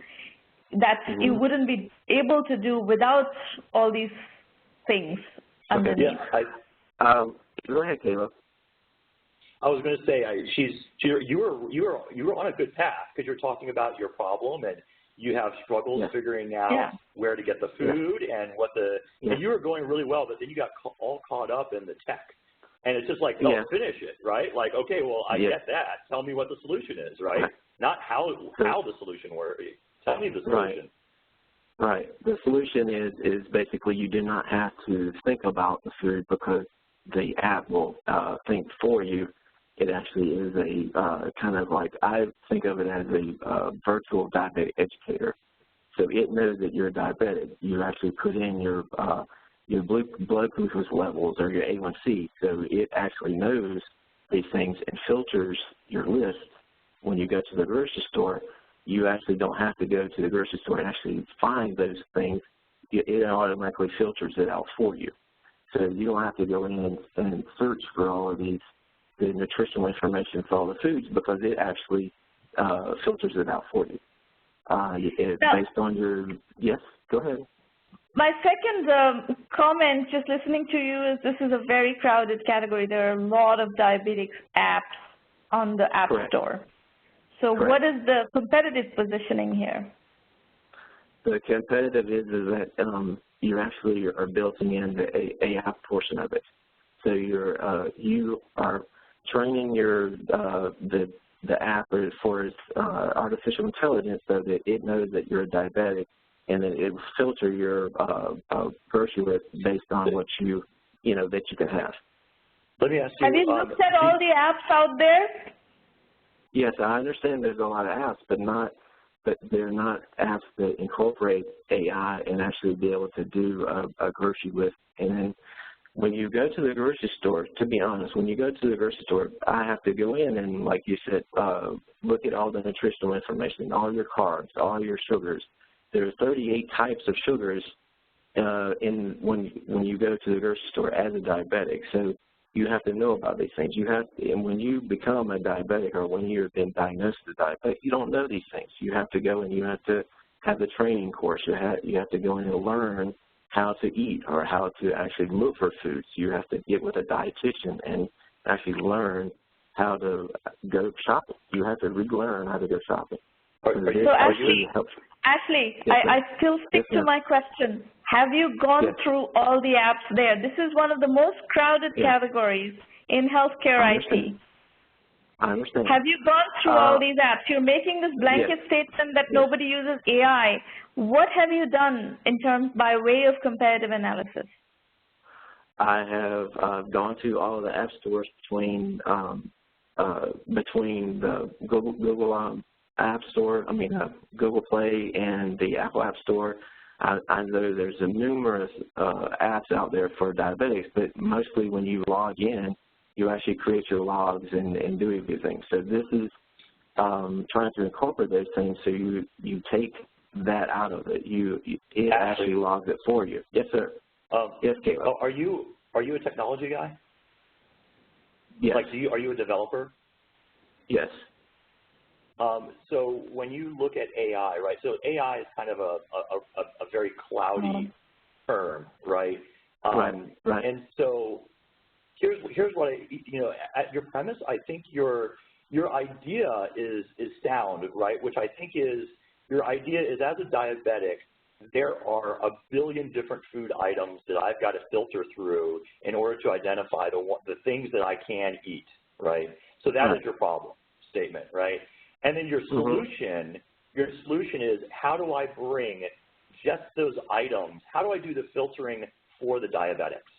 that you wouldn't be able to do without all these things underneath? Yeah, go ahead, Caleb. I was going to say, you were on a good path, because you're talking about your problem and you have struggles figuring out where to get the food and what and you were going really well, but then you got all caught up in the tech. And it's just like, finish it, right? Like, okay, well, I get that. Tell me what the solution is, right? Not how the solution works. Tell me the solution. Right. The solution is basically you do not have to think about the food, because the app will think for you. It actually is a kind of like, I think of it as a virtual diabetic educator. So it knows that you're diabetic. You actually put in your blood glucose levels or your A1C. So it actually knows these things and filters your list. When you go to the grocery store, you actually don't have to go to the grocery store and actually find those things. It automatically filters it out for you. So you don't have to go in and search for all of the nutritional information for all the foods, because it actually filters it out for you. Based on your, yes, go ahead. My second comment, just listening to you, is this is a very crowded category. There are a lot of diabetes apps on the App Store. So what is the competitive positioning here? The competitive is that you actually are building in the AI portion of it. So you are training the app for its artificial intelligence, so that it knows that you're a diabetic, and then it will filter your grocery list based on what that you can have. Let me ask you. Have you looked at all the apps out there? Yes, I understand there's a lot of apps, but they're not apps that incorporate AI and actually be able to do a grocery list. And then when you go to the grocery store, to be honest, when you go to the grocery store, I have to go in and, like you said, look at all the nutritional information, all your carbs, all your sugars. There are 38 types of sugars when you go to the grocery store as a diabetic. So you have to know about these things. And when you become a diabetic, or when you've been diagnosed as a diabetic, you don't know these things. You have to go and you have to have the training course. You have to go in and learn how to eat, or how to actually look for foods. You have to get with a dietitian and actually learn how to go shopping. You have to relearn how to go shopping. So Ashley, I still stick to my question. Have you gone through all the apps there? This is one of the most crowded categories in healthcare IT. I understand. Have you gone through all these apps? You're making this blanket statement that nobody uses AI. What have you done in terms by way of comparative analysis? I have gone to all of the app stores between the Google App Store, Google Play and the Apple App Store. I know there's numerous apps out there for diabetics, but mostly when you log in, you actually create your logs and do everything. So this is trying to incorporate those things, so you take that out of it. It actually logs it for you. Yes, sir. Yes, Caleb. Are you a technology guy? Yes. Like, are you a developer? Yes. So when you look at AI, right? So AI is kind of a very cloudy term, right? Right. And so here's what at your premise, I think your idea is sound, right? Which I think is, your idea is, as a diabetic, there are a billion different food items that I've got to filter through in order to identify the things that I can eat, right? So that is your problem statement, right? And then your solution, is, how do I bring just those items? How do I do the filtering for the diabetics?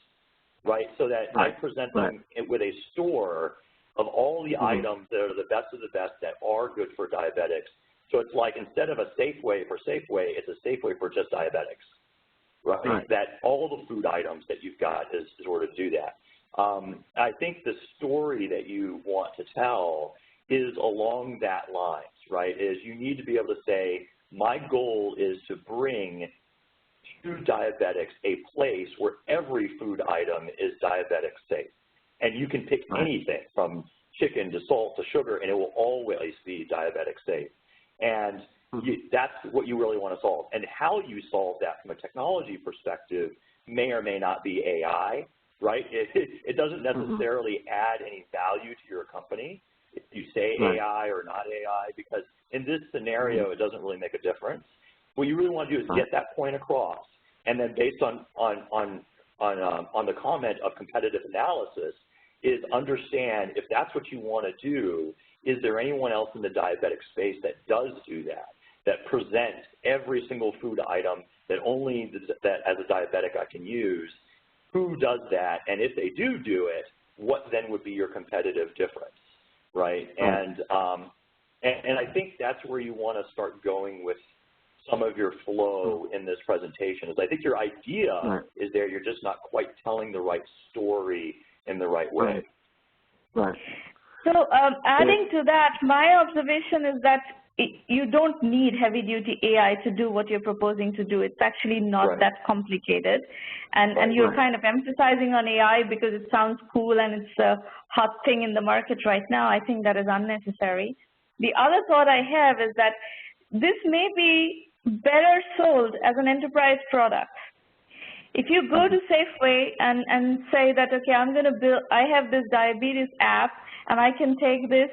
right? So that I present them with a store of all the items that are the best of the best that are good for diabetics. So it's like instead of a Safeway for Safeway, it's a Safeway for just diabetics, right? That all the food items that you've got is sort of do that. I think the story that you want to tell is along that lines, right? Is you need to be able to say, my goal is to bring to diabetics a place where every food item is diabetic safe. And you can pick anything from chicken to salt to sugar, and it will always be diabetic safe. And that's what you really want to solve. And how you solve that from a technology perspective may or may not be AI, right? It doesn't necessarily add any value to your company if you say AI or not AI, because in this scenario, it doesn't really make a difference. What you really want to do is get that point across, and then based on the comment of competitive analysis, is understand if that's what you want to do, is there anyone else in the diabetic space that does do that, that presents every single food item that only that as a diabetic I can use? Who does that? And if they do it, what then would be your competitive difference, right? And I think that's where you want to start going with some of your flow in this presentation. Is I think your idea is there, you're just not quite telling the right story in the right way. So adding to that, my observation is that you don't need heavy-duty AI to do what you're proposing to do. It's actually not that complicated. And you're kind of emphasizing on AI because it sounds cool and it's a hot thing in the market right now. I think that is unnecessary. The other thought I have is that this may be better sold as an enterprise product. If you go to Safeway and say that, okay, I have this diabetes app and I can take this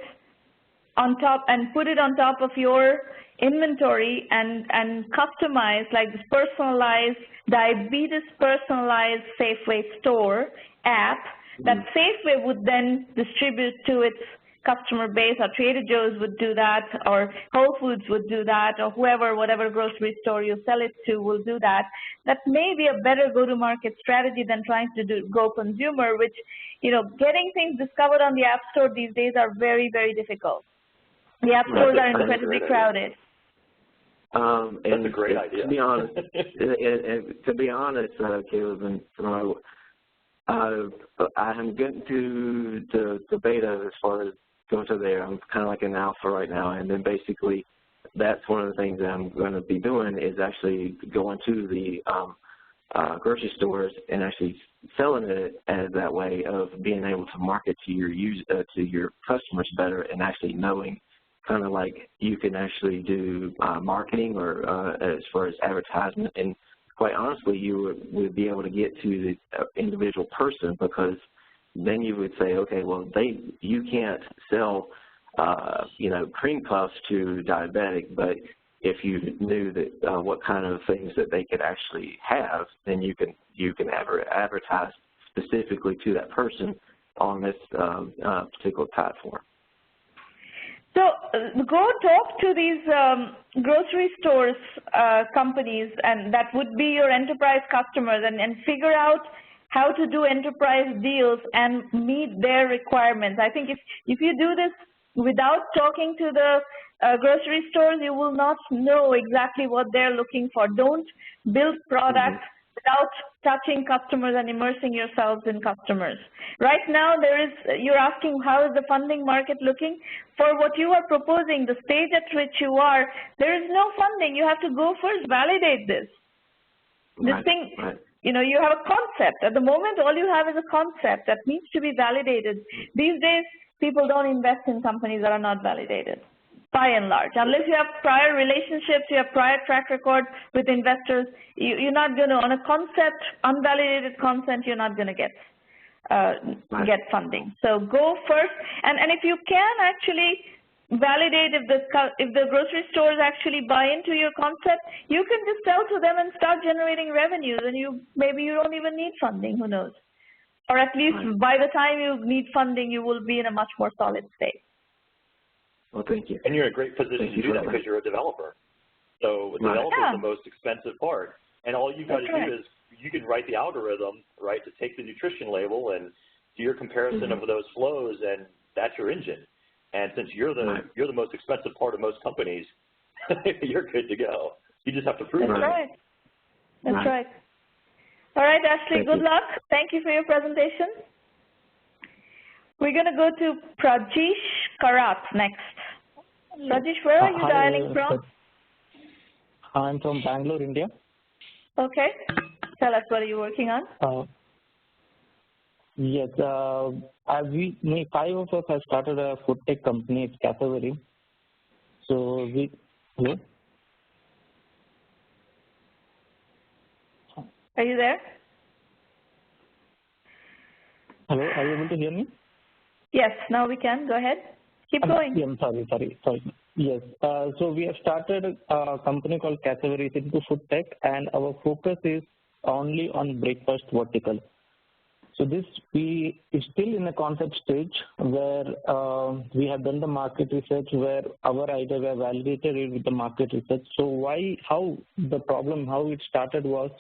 on top and put it on top of your inventory and customize like this personalized, diabetes personalized Safeway store app that Safeway would then distribute to its customer base, or Trader Joe's would do that, or Whole Foods would do that, or whatever grocery store you sell it to will do that. That may be a better go-to-market strategy than trying to go consumer, which, getting things discovered on the App Store these days are very, very difficult. The App Stores are incredibly crowded. That's a great idea. To be honest, Caleb and Fernando, I'm getting to the beta as far as going to there. I'm kind of like an alpha right now, and then basically that's one of the things that I'm going to be doing is actually going to the grocery stores and actually selling it as that way of being able to market to your customers better, and actually knowing kind of like you can actually do marketing or as far as advertisement, and quite honestly, you would be able to get to the individual person, because then you would say, okay, well, you can't sell, cream puffs to diabetic, but if you knew that what kind of things that they could actually have, then you can advertise specifically to that person on this particular platform. So go talk to these grocery stores companies, and that would be your enterprise customers, and figure out how to do enterprise deals and meet their requirements. I think if you do this without talking to the grocery stores, you will not know exactly what they're looking for. Don't build products without touching customers and immersing yourselves in customers. Right now, you're asking how is the funding market looking? For what you are proposing, the stage at which you are, there is no funding. You have to go first, validate this. This thing, you have a concept. At the moment, all you have is a concept that needs to be validated. These days, people don't invest in companies that are not validated, by and large. Unless you have prior relationships, you have prior track record with investors, you're not going to, on a concept, unvalidated concept, you're not going to get funding. So go first, and if you can actually validate if the grocery stores actually buy into your concept, you can just sell to them and start generating revenues, and maybe you don't even need funding, who knows? Or at least by the time you need funding, you will be in a much more solid state. Well, thank you. And you're in a great position to do that because you're a developer. So the developer is the most expensive part. And all you've got to do is you can write the algorithm, right, to take the nutrition label and do your comparison of those flows, and that's your engine. And since you're the most expensive part of most companies, you're good to go. You just have to prove it. That's right. That's right. All right, Ashley, good luck. Thank you for your presentation. We're going to go to Prajesh Karat next. Prajesh, where are you dialing from? I'm from Bangalore, India. Okay. Tell us, what are you working on? Yes, we 5 of us have started a food tech company. It's Cassowary. So hello? Are you there? Hello, are you able to hear me? Yes, now we can. Go ahead. Keep going. Yeah, I'm sorry. Yes, so we have started a company called Cassowary into food tech, and our focus is only on breakfast vertical. So this is still in a concept stage where we have done the market research, where our idea were validated with the market research. So how it started was,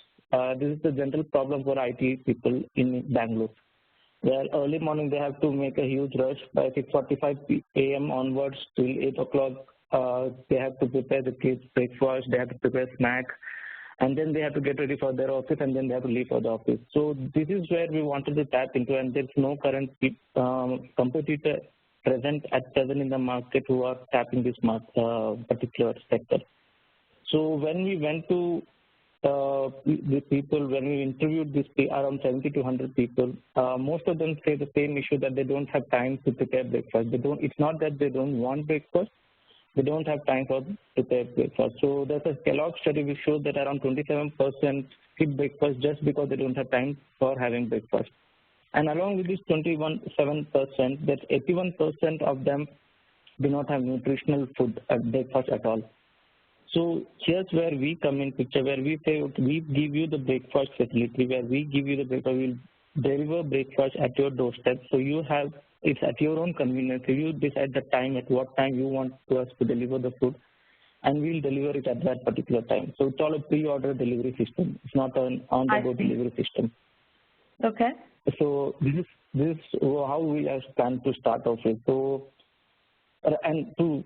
this is the general problem for IT people in Bangalore, where early morning they have to make a huge rush by 6:45 a.m. onwards till 8 o'clock. They have to prepare the kids' breakfast, they have to prepare snack, and then they have to get ready for their office, and then they have to leave for the office. So this is where we wanted to tap into, and there's no current competitor present at present in the market who are tapping this particular sector. So when we went to the people, when we interviewed this around 70 to 100 people, most of them say the same issue, that they don't have time to prepare breakfast. It's not that they don't want breakfast, they don't have time for prepare breakfast. So there's a Kellogg study which shows that around 27% skip breakfast just because they don't have time for having breakfast. And along with this 27%, that's 81% of them do not have nutritional food at breakfast at all. So here's where we come in picture, where we say, we give you the breakfast facility, where we give you the breakfast, we'll deliver breakfast at your doorstep. So it's at your own convenience. So you decide the time, at what time you want us to deliver the food, and we'll deliver it at that particular time. So it's all a pre-order delivery system. It's not an on-the-go delivery system. Okay. So this is how we have planned to start off with. So, and to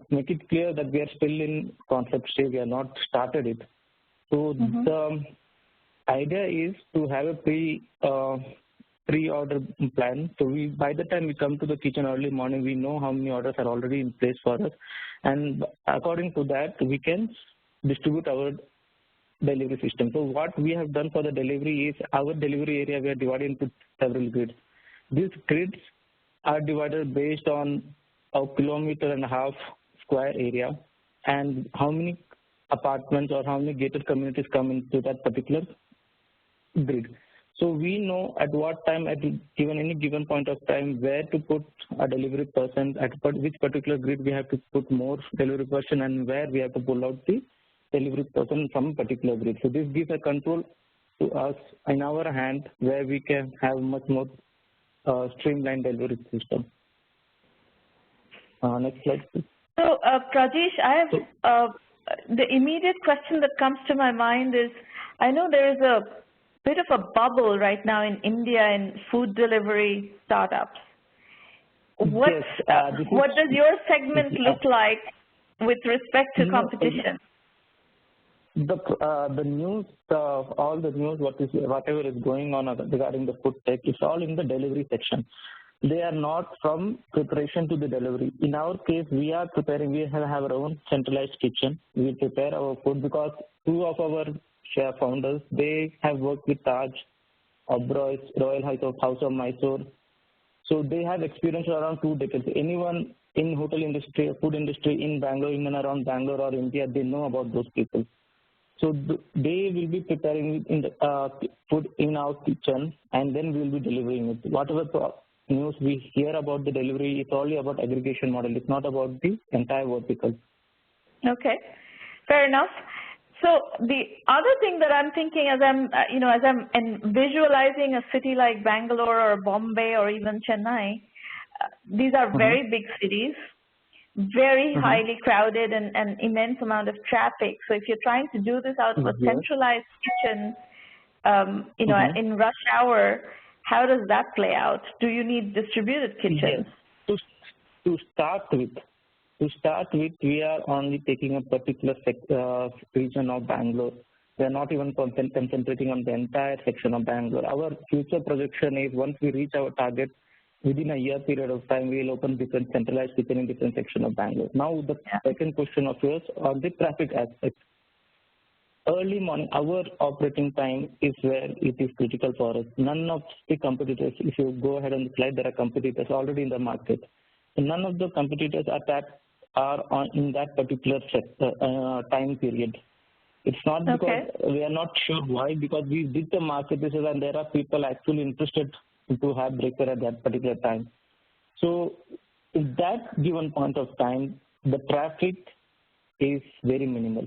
make it clear that we are still in concept stage, we have not started it. So the idea is to have a pre-order plan. So by the time we come to the kitchen early morning, we know how many orders are already in place for us, and according to that, we can distribute our delivery system. So what we have done for the delivery is, our delivery area we are divided into several grids. These grids are divided based on a 1.5 kilometer square area, and how many apartments or how many gated communities come into that particular grid. So we know at what time, at any given point of time, where to put a delivery person, at which particular grid we have to put more delivery person, and where we have to pull out the delivery person from a particular grid. So this gives a control to us in our hand, where we can have much more streamlined delivery system. Next slide, please. So, Prajesh, I have the immediate question that comes to my mind is, I know there is a bit of a bubble right now in India in food delivery startups. What does your segment look like with respect to competition? The news, all the news, whatever is going on regarding the food tech, it's all in the delivery section. They are not from preparation to the delivery. In our case, we are preparing. We have our own centralized kitchen. We prepare our food because 2 of our founders, they have worked with Taj, Oberoi, Royal House of Mysore. So they have experience around 2 decades. Anyone in hotel industry, food industry in Bangalore, in and around Bangalore or India, they know about those people. So they will be preparing in the food in our kitchen, and then we will be delivering it. Whatever news we hear about the delivery, it's only about aggregation model. It's not about the entire vertical. Okay, fair enough. So the other thing that I'm thinking, as I'm visualizing a city like Bangalore or Bombay or even Chennai, these are very big cities. very highly crowded and immense amount of traffic. So if you're trying to do this out of a centralized kitchen, you know, in rush hour, how does that play out? Do you need distributed kitchens? Yes. To start with, we are only taking a particular region of Bangalore. We are not even concentrating on the entire section of Bangalore. Our future projection is once we reach our target, within a year period of time, we will open different centralized kitchen in different sections of Bangalore. Now, the second question of yours on the traffic aspect. Early morning, our operating time is where it is critical for us. None of the competitors, if you go ahead on the slide, there are competitors already in the market. So none of the competitors are in that particular time period. It's not because we are not sure why, because we did the market research and there are people actually interested to have breakfast at that particular time. So in that given point of time, the traffic is very minimal.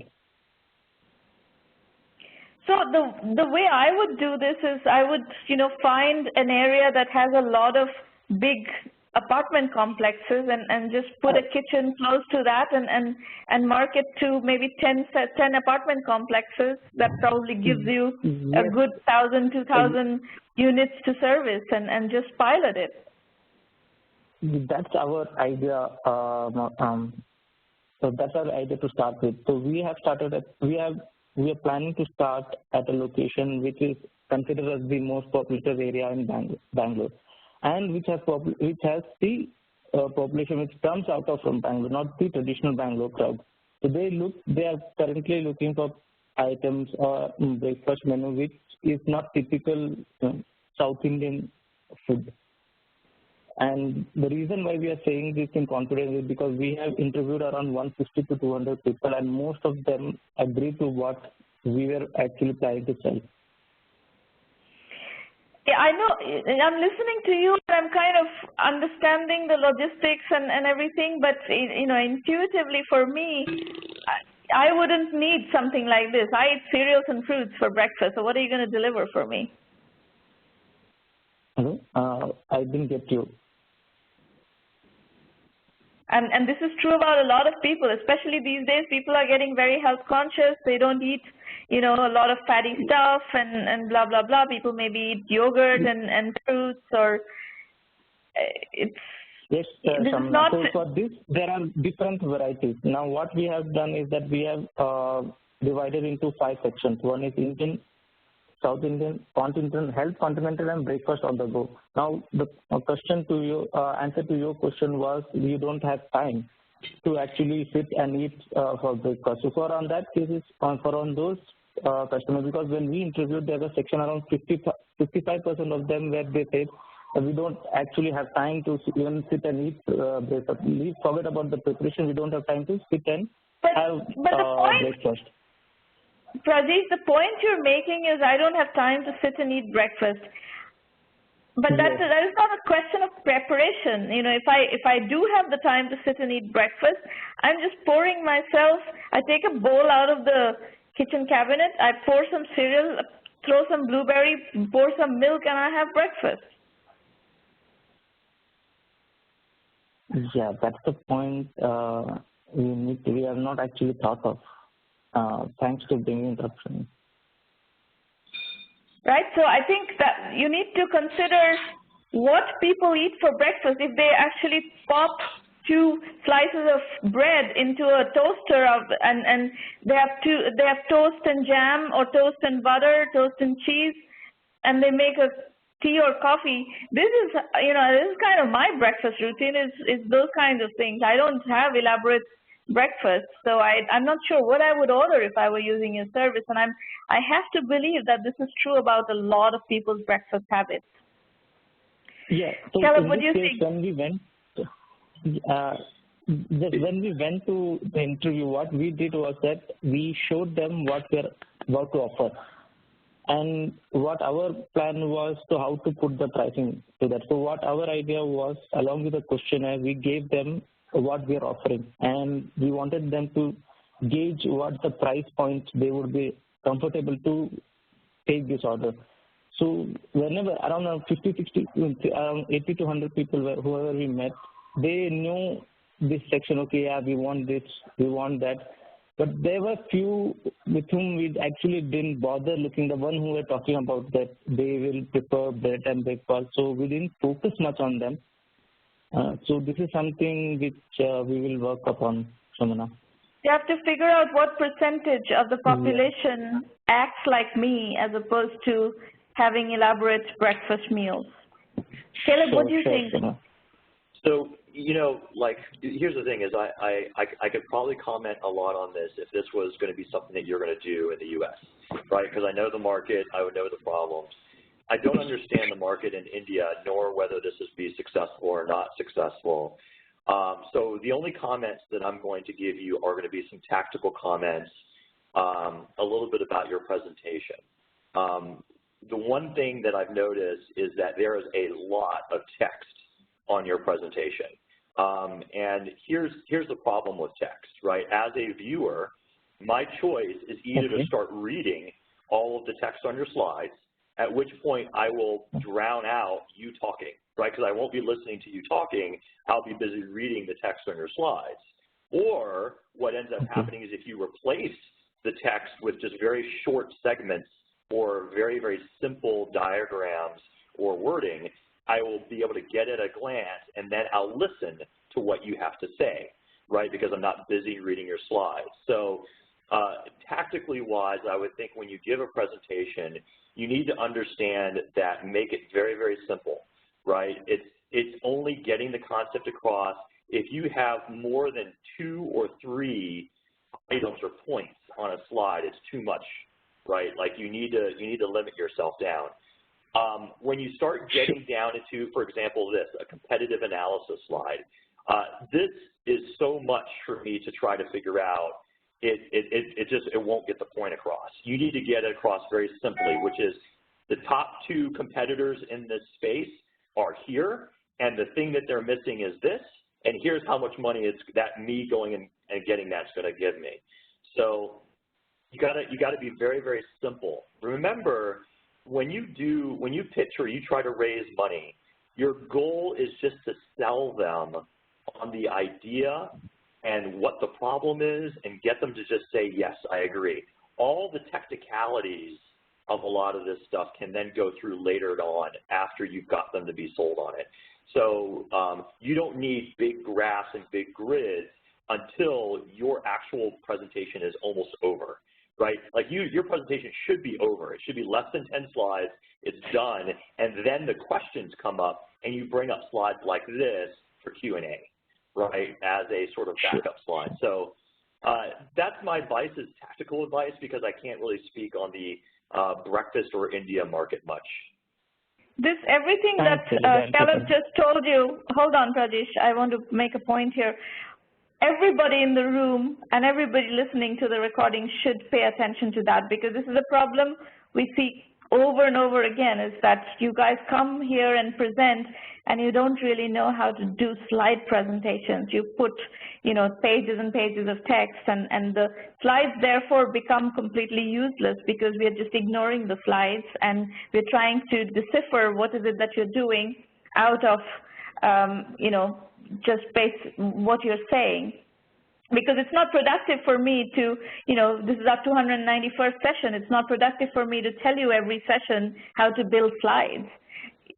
So the way I would do this is I would, you know, find an area that has a lot of big apartment complexes and just put a kitchen close to that and market to maybe 10 apartment complexes. That probably gives you a good 1,000, 2,000 units to service and just pilot it. That's our idea. So that's our idea to start with. So we have started. We are planning to start at a location which is considered as the most populated area in Bangalore, and which has the population which comes out of from Bangalore, not the traditional Bangalore crowd. So they are currently looking for items or breakfast menu which is not typical South Indian food. And the reason why we are saying this in confidence is because we have interviewed around 150 to 200 people, and most of them agree to what we were actually planning to sell. Yeah, I know. I'm listening to you, and I'm kind of understanding the logistics and everything, but you know, intuitively for me, I wouldn't need something like this. I eat cereals and fruits for breakfast, so what are you going to deliver for me? Hello? I didn't get you. And this is true about a lot of people, especially these days. People are getting very health conscious. They don't eat, you know, a lot of fatty stuff and blah, blah, blah. People maybe eat yogurt and fruits, or it's... Yes, this is not... So for this, there are different varieties. Now, what we have done is that we have divided into 5 sections. One is Indian, South Indian, continental, health, continental, and breakfast on the go. Now, the question to you, answer to your question was you don't have time to actually sit and eat for breakfast. So for on that cases, for on those customers, because when we interviewed, there was a section around 55% of them where they said we don't actually have time to even sit and eat breakfast. We forget about the preparation. We don't have time to sit and have breakfast. Prajeet, the point you're making is I don't have time to sit and eat breakfast. But that is not a question of preparation. You know, if I do have the time to sit and eat breakfast, I'm just pouring myself. I take a bowl out of the kitchen cabinet, I pour some cereal, throw some blueberry, pour some milk, and I have breakfast. Yeah, that's the point we have not actually thought of. Thanks to bringing it up. Right, so I think that you need to consider what people eat for breakfast. If they actually pop 2 slices of bread into a toaster and they have toast and jam, or toast and butter, toast and cheese, and they make a tea or coffee. This is, you know, this is kind of my breakfast routine. Is those kinds of things. I don't have elaborate breakfast, so I'm not sure what I would order if I were using your service, and I have to believe that this is true about a lot of people's breakfast habits. Yeah. So Caleb, what do you think? When we went to the interview, what we did was that we showed them what we're about to offer, and what our plan was to how to put the pricing to that. So what our idea was, along with the questionnaire, we gave them what we are offering, and we wanted them to gauge what the price points they would be comfortable to take this order. So whenever around 50, 60, around 80 to 100 people, whoever we met, they knew this section, okay, yeah, we want this, we want that. But there were few with whom we actually didn't bother looking. The one who were talking about that they will prefer bread and breakfast, so we didn't focus much on them. So this is something which we will work upon, Shamana. You have to figure out what percentage of the population acts like me as opposed to having elaborate breakfast meals. Caleb, what do you think? Sima. So, you know, like, here's the thing is I could probably comment a lot on this if this was going to be something that you're going to do in the U.S., right? Because I know the market, I would know the problems. I don't understand the market in India, nor whether this is be successful or not successful. So the only comments that I'm going to give you are going to be some tactical comments, a little bit about your presentation. The one thing that I've noticed is that there is a lot of text on your presentation. And here's the problem with text, right? As a viewer, my choice is either to start reading all of the text on your slides, at which point I will drown out you talking, right? Because I won't be listening to you talking, I'll be busy reading the text on your slides. Or what ends up happening is if you replace the text with just very short segments or very, very simple diagrams or wording, I will be able to get at a glance, and then I'll listen to what you have to say, right, because I'm not busy reading your slides. So tactically wise, I would think when you give a presentation, you need to understand that make it very, very simple, right? It's only getting the concept across. If you have more than 2 or 3 items or points on a slide, it's too much, right? Like you need to limit yourself down. When you start getting down into, for example, a competitive analysis slide, this is so much for me to try to figure out. It won't get the point across. You need to get it across very simply, which is the top 2 competitors in this space are here, and the thing that they're missing is this, and here's how much money that me going and getting that's going to give me. So you gotta be very, very simple. Remember, when you pitch or you try to raise money, your goal is just to sell them on the idea and what the problem is and get them to just say, yes, I agree. All the technicalities of a lot of this stuff can then go through later on after you've got them to be sold on it. So you don't need big graphs and big grids until your actual presentation is almost over, right? Like your presentation should be over. It should be less than 10 slides. It's done. And then the questions come up and you bring up slides like this for Q&A, right, as a sort of backup slide. So that's my advice, is tactical advice, because I can't really speak on the breakfast or India market much. Everything that Caleb just told you, hold on, Prajesh, I want to make a point here. Everybody in the room and everybody listening to the recording should pay attention to that, because this is a problem we see over and over again, is that you guys come here and present and you don't really know how to do slide presentations. You put, pages and pages of text, and the slides therefore become completely useless because we are just ignoring the slides and we're trying to decipher what is it that you're doing out of, just what you're saying. Because it's not productive for me to, this is our 291st session. It's not productive for me to tell you every session how to build slides.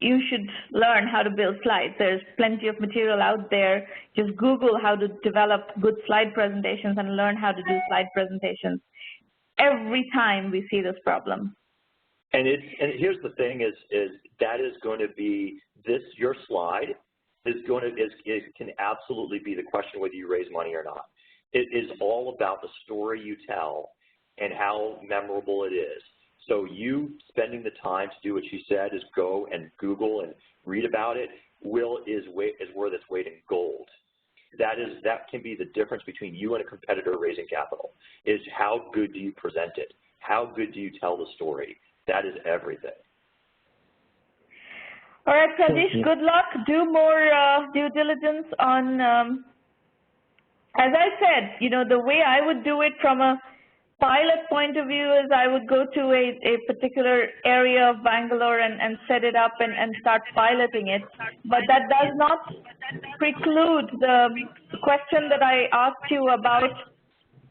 You should learn how to build slides. There's plenty of material out there. Just Google how to develop good slide presentations and learn how to do slide presentations. Every time we see this problem. And here's the thing is that is going to be your slide can absolutely be the question whether you raise money or not. It is all about the story you tell and how memorable it is. So you spending the time to do what you said, is go and Google and read about it, is worth its weight in gold. That can be the difference between you and a competitor raising capital, is how good do you present it? How good do you tell the story? That is everything. All right, Prajesh, good luck. Do more due diligence on, as I said, the way I would do it from a pilot point of view is I would go to a particular area of Bangalore and set it up and start piloting it. But that does not preclude the question that I asked you about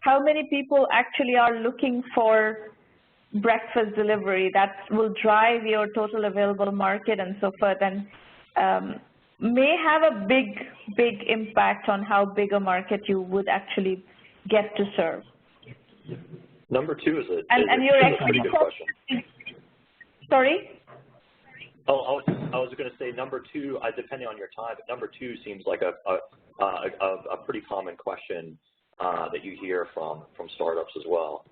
how many people actually are looking for breakfast delivery. That will drive your total available market and so forth, and may have a big impact on how big a market you would actually get to serve. Number two is a pretty good question. Sorry? Oh, I was going to say number two, depending on your time, but number two seems like a pretty common question that you hear from startups as well.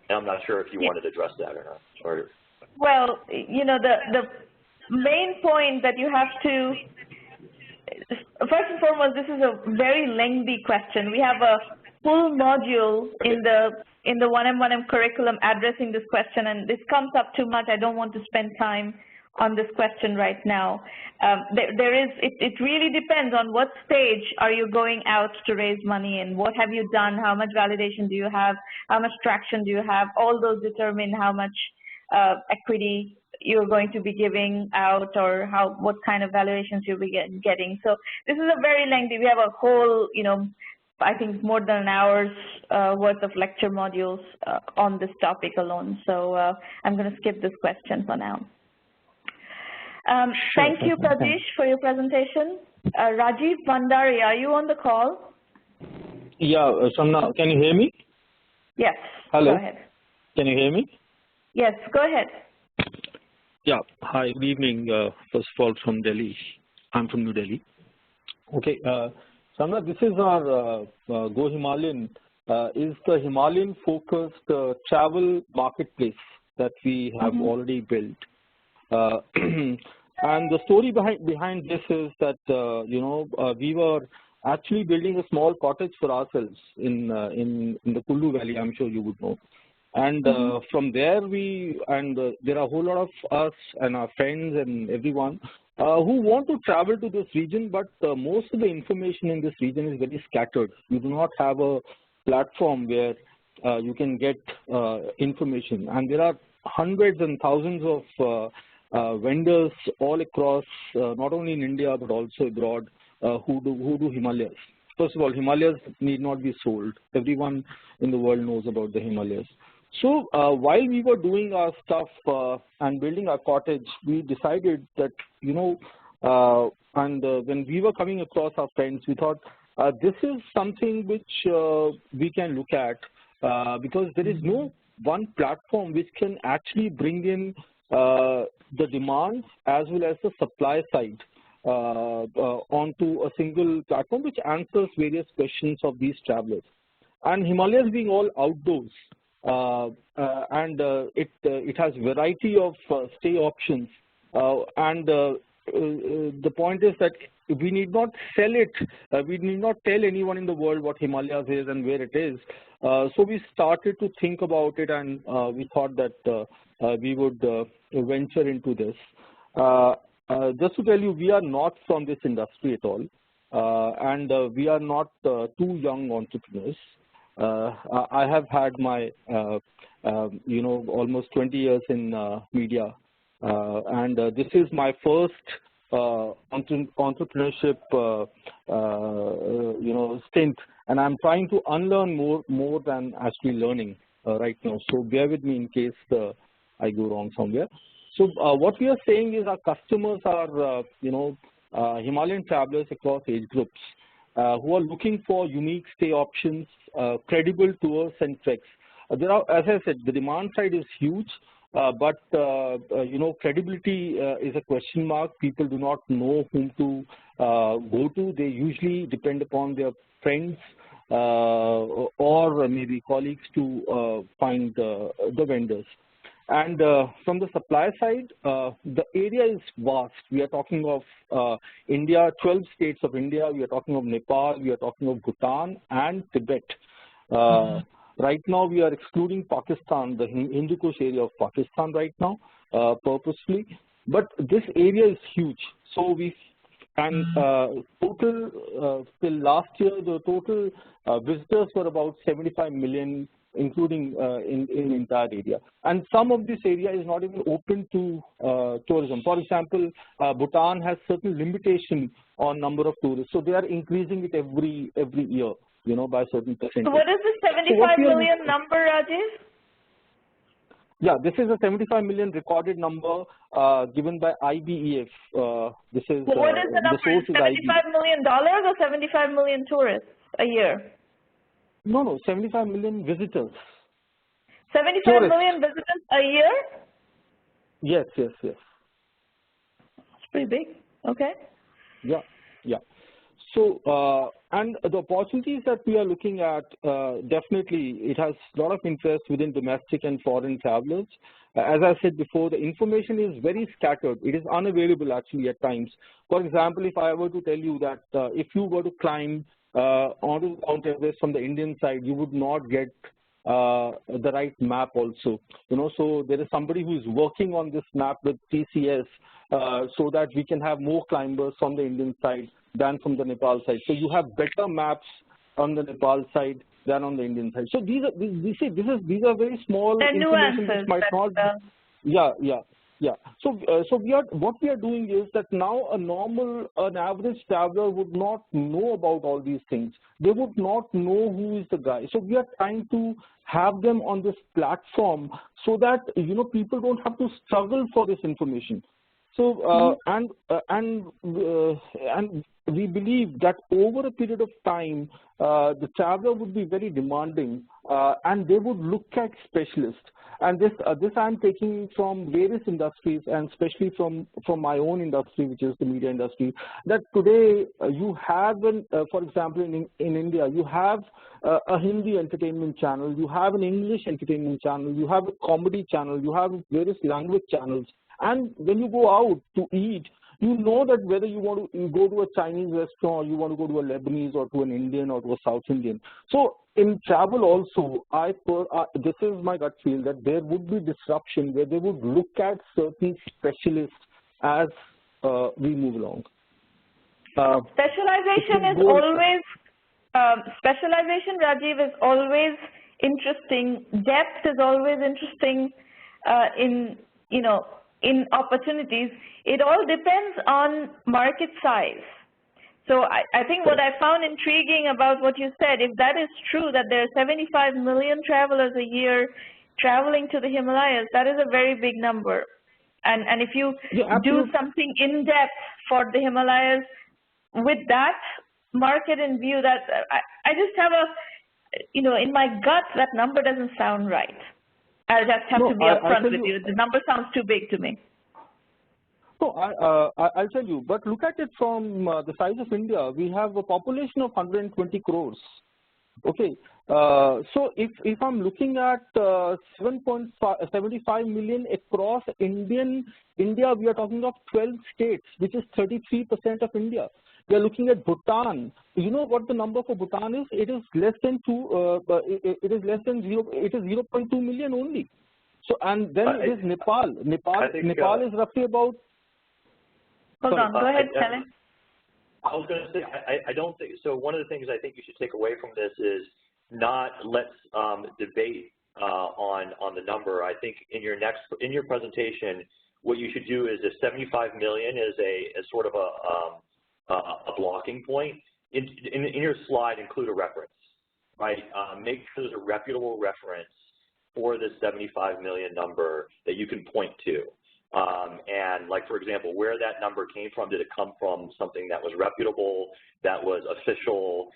And I'm not sure if you wanted to address that or not. Or... Well, you know, the main point that you have to, first and foremost, this is a very lengthy question. We have a full module in the 1M curriculum addressing this question, and this comes up too much. I don't want to spend time on this question right now. It really depends on what stage are you going out to raise money and what have you done, how much validation do you have, how much traction do you have. All those determine how much equity you're going to be giving out or what kind of valuations you'll be getting. So this is a very lengthy, we have a whole, you know, I think more than an hour's worth of lecture modules on this topic alone. So I'm going to skip this question for now. Thank you, Pradesh, for your presentation. Rajiv Bandari, are you on the call? Yeah, Shamna, can you hear me? Yes. Hello. Go ahead. Can you hear me? Yes, go ahead. Yeah. Hi, good evening. First of all, from Delhi. I'm from New Delhi. Okay. Shamna, this is our Go Himalayan, is the Himalayan-focused travel marketplace that we have already built. And the story behind this is that you know, we were actually building a small cottage for ourselves in the Kullu Valley. I'm sure you would know. And from there there are a whole lot of us and our friends and everyone who want to travel to this region, but most of the information in this region is very scattered. You do not have a platform where you can get information, and there are hundreds and thousands of vendors all across, not only in India but also abroad, who do Himalayas. First of all, Himalayas need not be sold. Everyone in the world knows about the Himalayas. So while we were doing our stuff and building our cottage, we decided that, you know, when we were coming across our friends, we thought this is something which we can look at because there is no one platform which can actually bring in the demand as well as the supply side onto a single platform which answers various questions of these travelers. And Himalayas being all outdoors, and it has variety of stay options, and the point is that we need not sell it, we need not tell anyone in the world what Himalayas is and where it is. So we started to think about it, and we thought that we would venture into this. Just to tell you, we are not from this industry at all, and we are not two young entrepreneurs. I have had my, you know, almost 20 years in media, and this is my first entrepreneurship, you know, stint, and I'm trying to unlearn more than actually learning right now. So bear with me in case I go wrong somewhere. So what we are saying is our customers are, you know, Himalayan travelers across age groups who are looking for unique stay options, credible tours and treks. There are, as I said, the demand side is huge, but you know, credibility is a question mark. People do not know whom to go to. They usually depend upon their friends or maybe colleagues to find the vendors. And from the supply side, the area is vast. We are talking of India, 12 states of India. We are talking of Nepal. We are talking of Bhutan and Tibet. Right now, we are excluding Pakistan, the Hindu Kush area of Pakistan right now, purposely. But this area is huge. So we and total till last year, the total visitors were about 75 million including in the entire area. And some of this area is not even open to tourism. For example, Bhutan has certain limitation on number of tourists, so they are increasing it every year, you know, by a certain percentage. So what is the 75 million number, Rajiv? Yeah, this is a 75 million recorded number given by IBEF. This is what is the number? $75 million or 75 million tourists a year? No, 75 million visitors. 75 million visitors a year? Yes. It's pretty big. Okay. Yeah. So, and the opportunities that we are looking at, definitely it has a lot of interest within domestic and foreign travelers. As I said before, the information is very scattered. It is unavailable actually at times. For example, if I were to tell you that if you were to climb onto Mount Everest from the Indian side, you would not get the right map also. You know, so there is somebody who is working on this map with TCS so that we can have more climbers from the Indian side than from the Nepal side. So you have better maps on the Nepal side than on the Indian side. So these are very small information which might not. Yeah. So what we are doing is that now an average traveler would not know about all these things. They would not know who is the guy. So we are trying to have them on this platform so that, you know, people don't have to struggle for this information. So and we believe that over a period of time, the traveler would be very demanding, and they would look at specialists. And this I'm taking from various industries, and especially from my own industry, which is the media industry. That today you have, for example, in India, you have a Hindi entertainment channel, you have an English entertainment channel, you have a comedy channel, you have various language channels. And when you go out to eat, you know that whether you want to go to a Chinese restaurant, or you want to go to a Lebanese or to an Indian or to a South Indian. So in travel also, this is my gut feel that there would be disruption where they would look at certain specialists as we move along. Specialization is always, Rajiv, is always interesting. Depth is always interesting in opportunities. It all depends on market size. So I think what I found intriguing about what you said, if that is true, that there are 75 million travelers a year traveling to the Himalayas, that is a very big number. And if you do something in depth for the Himalayas with that market in view, that I just have in my gut, that number doesn't sound right. I'll just have to be upfront with you. The number sounds too big to me. No, I'll tell you, but look at it from the size of India. We have a population of 120 crores. Okay, so if I'm looking at 75 million across India, we are talking of 12 states, which is 33% of India. We are looking at Bhutan. You know what the number for Bhutan is? It is less than 0.2 million only. So, and then it is Nepal. Nepal is roughly about. Hold on, go ahead, Kelly. I was going to say, I don't think so. One of the things I think you should take away from this is not let's debate on the number. I think in your presentation, what you should do is if 75 million is sort of a blocking point. In your slide, include a reference, right? Make sure there's a reputable reference for this 75 million number that you can point to. And like, for example, where that number came from, did it come from something that was reputable, that was official?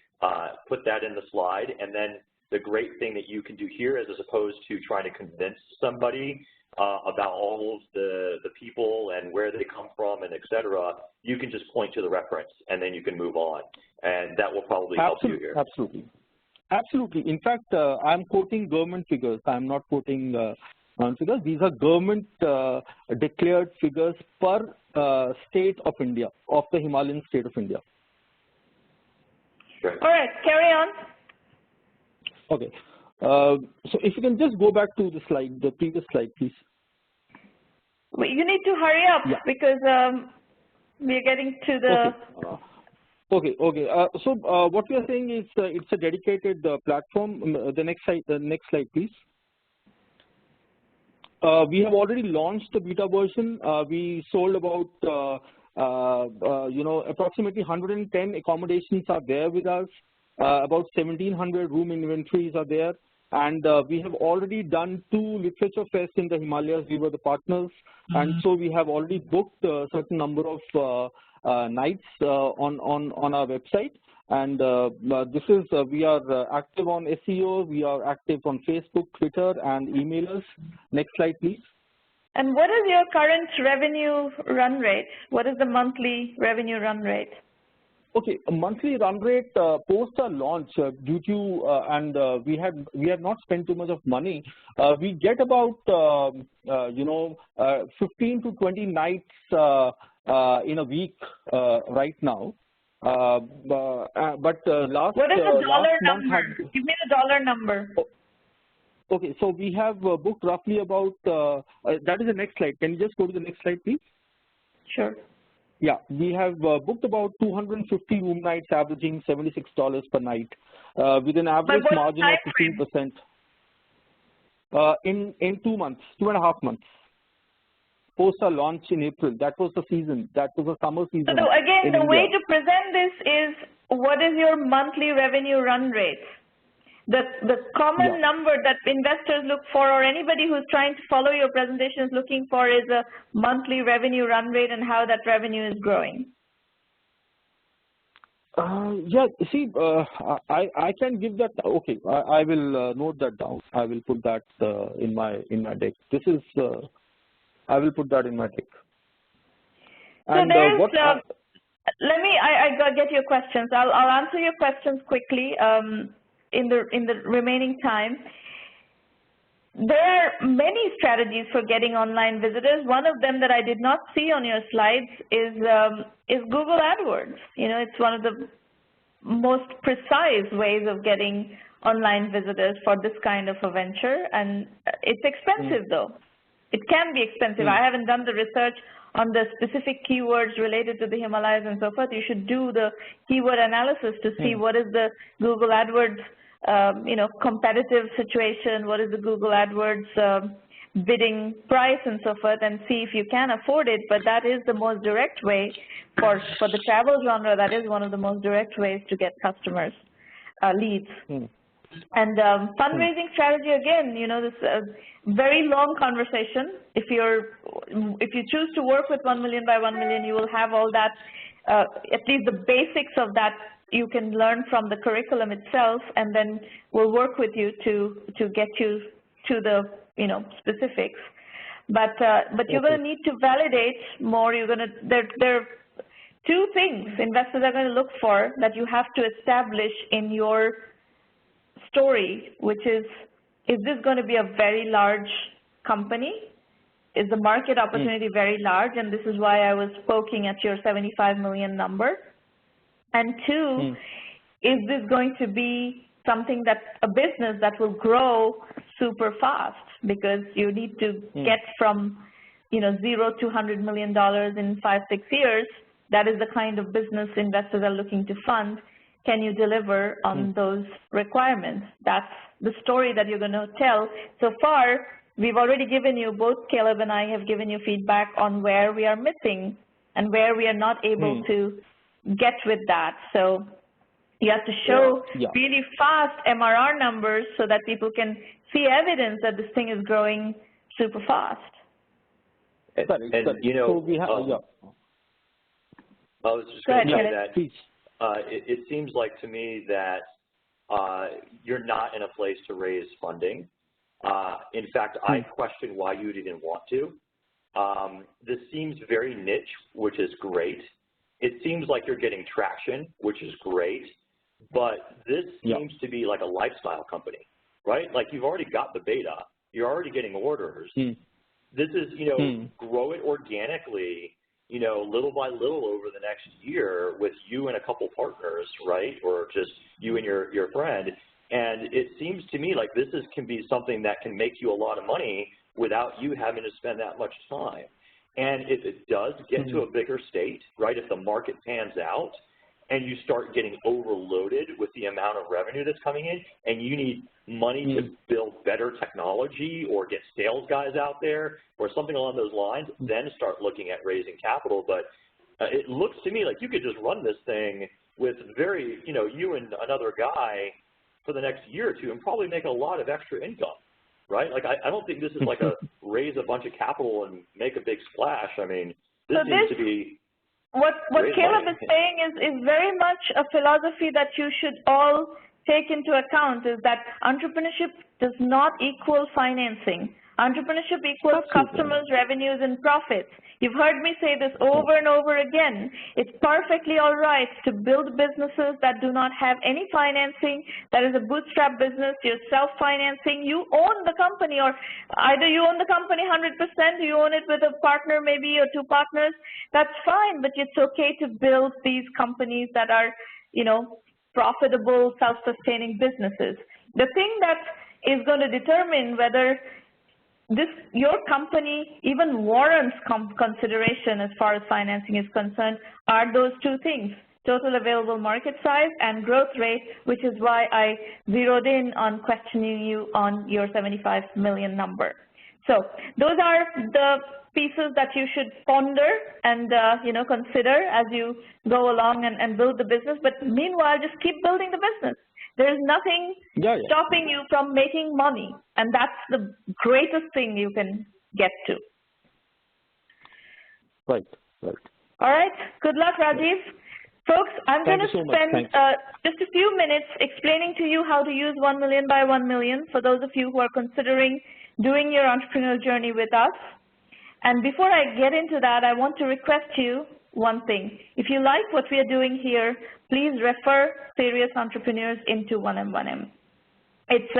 Put that in the slide. And then the great thing that you can do here is, as opposed to trying to convince somebody about all of the people and where they come from and et cetera, you can just point to the reference and then you can move on. And that will probably help you here. Absolutely. In fact, I'm quoting government figures. I'm not quoting figures. These are government declared figures per state of India, of the Himalayan state of India. Sure. All right, carry on. Okay. So if you can just go back to the slide, the previous slide, please. You need to hurry up because we're getting to the. Okay. Okay. So what we are saying is it's a dedicated platform. The next slide, please. We have already launched the beta version. We sold about approximately 110 accommodations are there with us. About 1,700 room inventories are there. And we have already done 2 literature fests in the Himalayas. We were the partners. And so we have already booked a certain number of nights on our website. And this is, we are active on SEO. We are active on Facebook, Twitter, and emailers. Next slide, please. And what is your current revenue run rate? What is the monthly revenue run rate? Okay, a monthly run rate post our launch due to we had not spent too much of money. We get about 15 to 20 nights in a week right now. But last what is the dollar last number? Give me the dollar number. Okay, so we have booked roughly about that is the next slide. Can you just go to the next slide, please? Sure. Yeah, we have booked about 250 room nights, averaging $76 per night, with an average margin of 15%. In 2 months, 2.5 months, post our launch in April. That was the season. That was a summer season. So again, the way to present this is, what is your monthly revenue run rate? The common number that investors look for, or anybody who's trying to follow your presentation is looking for, is a monthly revenue run rate and how that revenue is growing. Yeah, see, I can give that. Okay, I will note that down. I will put that in my deck. This is I will put that in my deck. And so let me. I get your questions. I'll answer your questions quickly. In the remaining time, there are many strategies for getting online visitors. One of them that I did not see on your slides is Google AdWords. It's one of the most precise ways of getting online visitors for this kind of a venture, and it's expensive though. It can be expensive. I haven't done the research on the specific keywords related to the Himalayas and so forth. You should do the keyword analysis to see what is the Google AdWords competitive situation, what is the Google AdWords bidding price and so forth, and see if you can afford it. But that is the most direct way for the travel genre. That is one of the most direct ways to get customers, leads. And fundraising strategy, again, this very long conversation. If you choose to work with 1 million by 1 million, you will have all that, at least the basics of that you can learn from the curriculum itself, and then we'll work with you to get you to the specifics. But you're going to need to validate more. There are 2 things investors are going to look for that you have to establish in your story, which is this going to be a very large company? Is the market opportunity very large? And this is why I was poking at your 75 million number. And 2, is this going to be something a business that will grow super fast? Because you need to get from 0 to $100 million in 5-6 years. That is the kind of business investors are looking to fund. Can you deliver on those requirements? That's the story that you're going to tell. So far, we've already given you, both Caleb and I have given you feedback on where we are missing and where we are not able to get with that. So you have to show really fast MRR numbers so that people can see evidence that this thing is growing super fast. And so we have, I was just going to say that it seems like to me that you're not in a place to raise funding. In fact, I question why you'd even want to. This seems very niche, which is great. It seems like you're getting traction, which is great, but this seems to be like a lifestyle company, right? Like you've already got the beta, you're already getting orders. This is, grow it organically, little by little over the next year with you and a couple partners, right? Or just you and your friend. And it seems to me like this can be something that can make you a lot of money without you having to spend that much time. And if it does get to a bigger state, right, if the market pans out and you start getting overloaded with the amount of revenue that's coming in, and you need money to build better technology or get sales guys out there or something along those lines, then start looking at raising capital. But it looks to me like you could just run this thing with very, you and another guy for the next year or two and probably make a lot of extra income, right? Like, I don't think this is like a raise a bunch of capital and make a big splash. I mean, this seems to be what Caleb is saying is very much a philosophy that you should all take into account, is that entrepreneurship does not equal financing. Entrepreneurship equals customers, revenues, and profits. You've heard me say this over and over again. It's perfectly all right to build businesses that do not have any financing, that is a bootstrap business, you're self-financing, you own the company, or either you own the company 100%, you own it with a partner maybe or two partners, that's fine, but it's okay to build these companies that are, profitable, self-sustaining businesses. The thing that is going to determine whether your company even warrants consideration as far as financing is concerned are those two things: total available market size and growth rate, which is why I zeroed in on questioning you on your 75 million number. So those are the pieces that you should ponder and consider as you go along and build the business. But meanwhile, just keep building the business. There's nothing stopping you from making money, and that's the greatest thing you can get to. Right. All right. Good luck, Rajiv. Folks, I'm going to spend just a few minutes explaining to you how to use 1 million by 1 million for those of you who are considering doing your entrepreneurial journey with us. And before I get into that, I want to request you one thing. If you like what we are doing here, please refer serious entrepreneurs into 1M1M. It's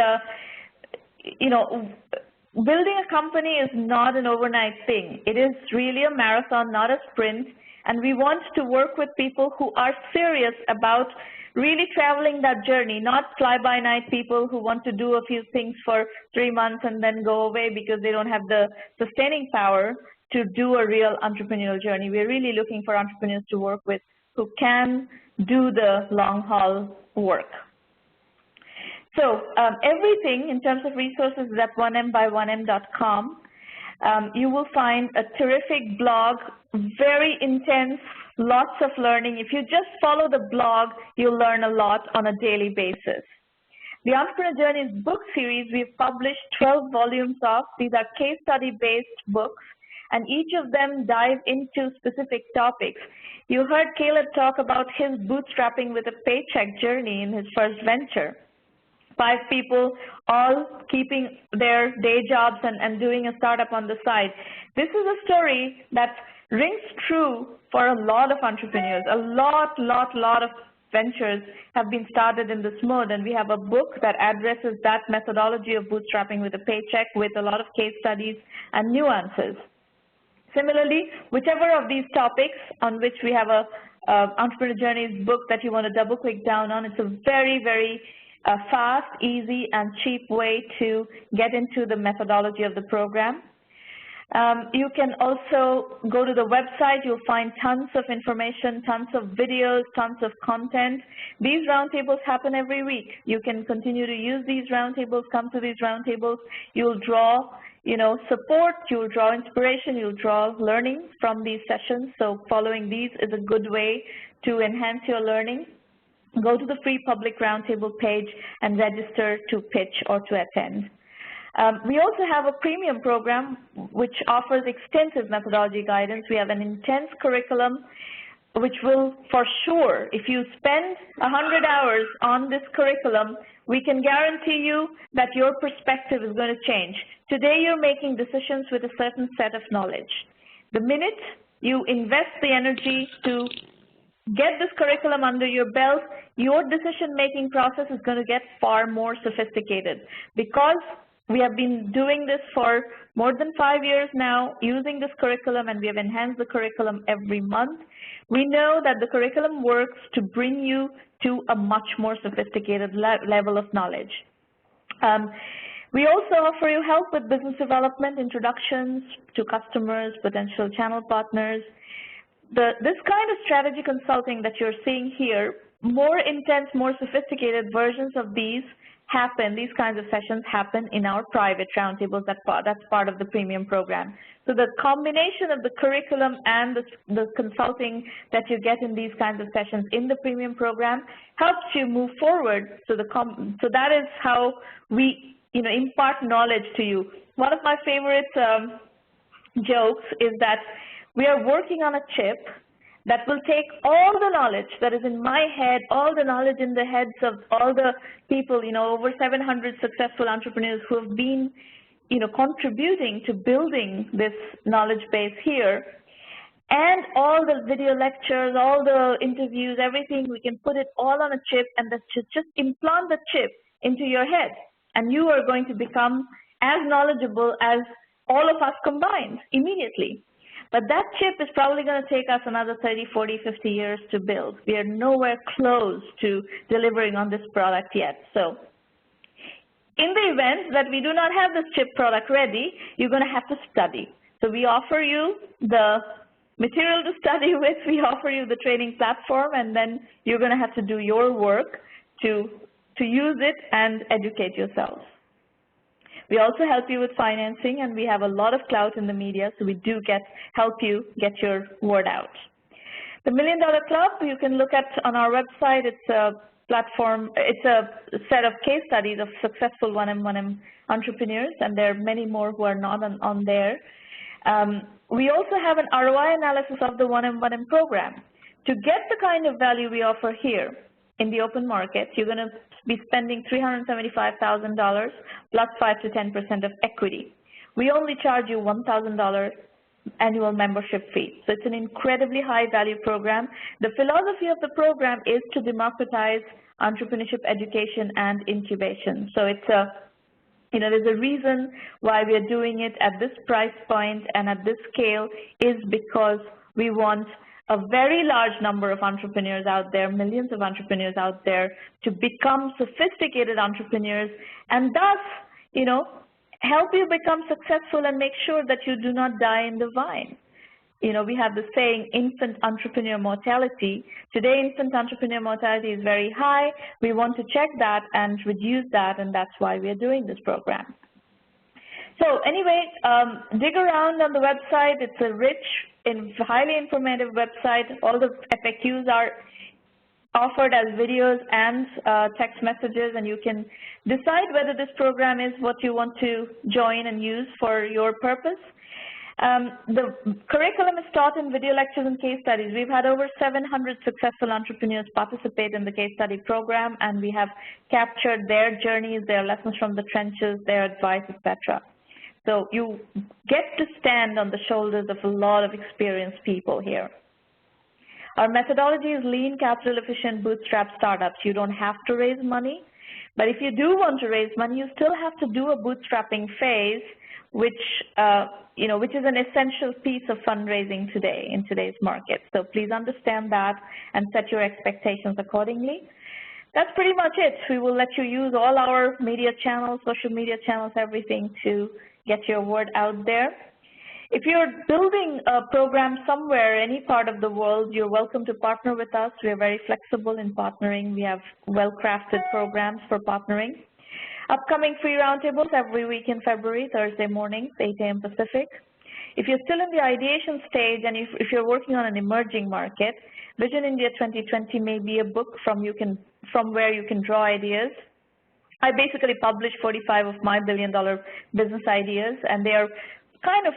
building a company is not an overnight thing. It is really a marathon, not a sprint. And we want to work with people who are serious about really traveling that journey, not fly-by-night people who want to do a few things for 3 months and then go away because they don't have the sustaining power to do a real entrepreneurial journey. We're really looking for entrepreneurs to work with who can do the long-haul work. So everything in terms of resources is at 1mby1m.com. You will find a terrific blog, very intense, lots of learning. If you just follow the blog, you'll learn a lot on a daily basis. The Entrepreneur Journeys book series, we've published 12 volumes of. These are case study-based books, and each of them dive into specific topics. You heard Caleb talk about his bootstrapping with a paycheck journey in his first venture. 5 people all keeping their day jobs and doing a startup on the side. This is a story that rings true for a lot of entrepreneurs. A lot of ventures have been started in this mode, and we have a book that addresses that methodology of bootstrapping with a paycheck with a lot of case studies and nuances. Similarly, whichever of these topics on which we have a Entrepreneur Journeys book that you want to double click down on, it's a very fast, easy, and cheap way to get into the methodology of the program. You can also go to the website. You'll find tons of information, tons of videos, tons of content. These roundtables happen every week. You can continue to use these roundtables, come to these roundtables. You'll draw support, you'll draw inspiration, you'll draw learning from these sessions. So following these is a good way to enhance your learning. Go to the free public roundtable page and register to pitch or to attend. We also have a premium program which offers extensive methodology guidance. We have an intense curriculum which will, for sure, if you spend 100 hours on this curriculum, we can guarantee you that your perspective is going to change. Today you're making decisions with a certain set of knowledge. The minute you invest the energy to get this curriculum under your belt, your decision-making process is going to get far more sophisticated. Because we have been doing this for more than 5 years now, using this curriculum, and we have enhanced the curriculum every month, we know that the curriculum works to bring you to a much more sophisticated level of knowledge. We also offer you help with business development, introductions to customers, potential channel partners. this kind of strategy consulting that you're seeing here, more intense, more sophisticated versions of these kinds of sessions happen in our private roundtables. That's part of the premium program. So the combination of the curriculum and the consulting that you get in these kinds of sessions in the premium program helps you move forward. So that is how we impart knowledge to you. One of my favorite jokes is that we are working on a chip that will take all the knowledge that is in my head, all the knowledge in the heads of all the people, over 700 successful entrepreneurs who have been, contributing to building this knowledge base here, and all the video lectures, all the interviews, everything, we can put it all on a chip, and that just implant the chip into your head, and you are going to become as knowledgeable as all of us combined immediately. But that chip is probably going to take us another 30, 40, 50 years to build. We are nowhere close to delivering on this product yet. So in the event that we do not have this chip product ready, you're going to have to study. So we offer you the material to study with, we offer you the training platform, and then you're going to have to do your work to use it and educate yourself. We also help you with financing, and we have a lot of clout in the media, so we do help you get your word out. The $1 Million Club, you can look at on our website. It's a platform, it's a set of case studies of successful 1M entrepreneurs, and there are many more who are not on there. We also have an ROI analysis of the 1M program. To get the kind of value we offer here in the open market, you're going to be spending $375,000 plus 5 to 10% of equity. We only charge you $1,000 annual membership fee. So it's an incredibly high value program. The philosophy of the program is to democratize entrepreneurship education and incubation. So it's there's a reason why we are doing it at this price point and at this scale, is because we want a very large number of entrepreneurs out there, millions of entrepreneurs out there, to become sophisticated entrepreneurs, and thus, help you become successful and make sure that you do not die in the vine. We have the saying, infant entrepreneur mortality. Today, infant entrepreneur mortality is very high. We want to check that and reduce that, and that's why we are doing this program. So anyway, dig around on the website. It's a rich and highly informative website. All the FAQs are offered as videos and text messages, and you can decide whether this program is what you want to join and use for your purpose. The curriculum is taught in video lectures and case studies. We've had over 700 successful entrepreneurs participate in the case study program, and we have captured their journeys, their lessons from the trenches, their advice, etc. So you get to stand on the shoulders of a lot of experienced people here. Our methodology is lean, capital-efficient, bootstrap startups. You don't have to raise money, but if you do want to raise money, you still have to do a bootstrapping phase, which is an essential piece of fundraising today in today's market. So please understand that and set your expectations accordingly. That's pretty much it. We will let you use all our media channels, social media channels, everything to get your word out there. If you're building a program somewhere, any part of the world, you're welcome to partner with us. We are very flexible in partnering. We have well-crafted programs for partnering. Upcoming free roundtables every week in February, Thursday mornings, 8 a.m. Pacific. If you're still in the ideation stage and if you're working on an emerging market, Vision India 2020 may be a book from where you can draw ideas. I basically publish 45 of my billion-dollar business ideas, and they are kind of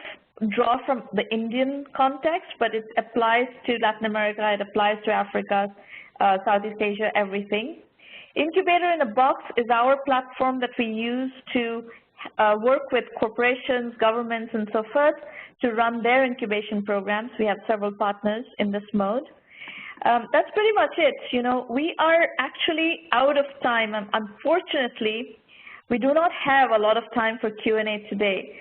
draw from the Indian context, but it applies to Latin America, it applies to Africa, Southeast Asia, everything. Incubator in a Box is our platform that we use to work with corporations, governments, and so forth to run their incubation programs. We have several partners in this mode. That's pretty much it. We are actually out of time. Unfortunately, we do not have a lot of time for Q&A today.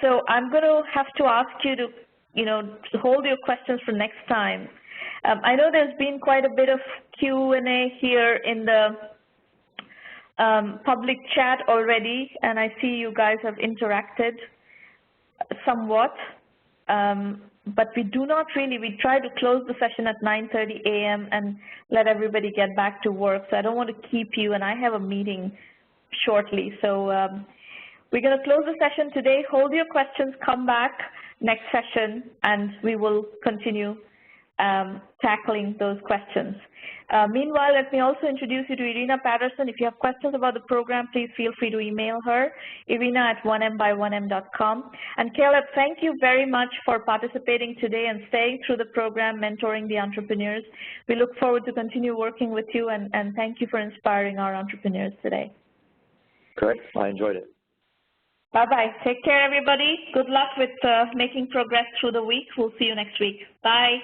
So I'm going to have to ask you to, to hold your questions for next time. I know there's been quite a bit of Q&A here in the public chat already, and I see you guys have interacted somewhat. but we do not really, we try to close the session at 9:30 a.m. and let everybody get back to work. So I don't want to keep you, and I have a meeting shortly. So we're going to close the session today. Hold your questions, come back next session, and we will continue tackling those questions. Meanwhile, let me also introduce you to Irina Patterson. If you have questions about the program, please feel free to email her, irina@1m-by-1m.com. And Caleb, thank you very much for participating today and staying through the program, mentoring the entrepreneurs. We look forward to continue working with you, and thank you for inspiring our entrepreneurs today. Great, I enjoyed it. Bye-bye. Take care, everybody. Good luck with making progress through the week. We'll see you next week. Bye.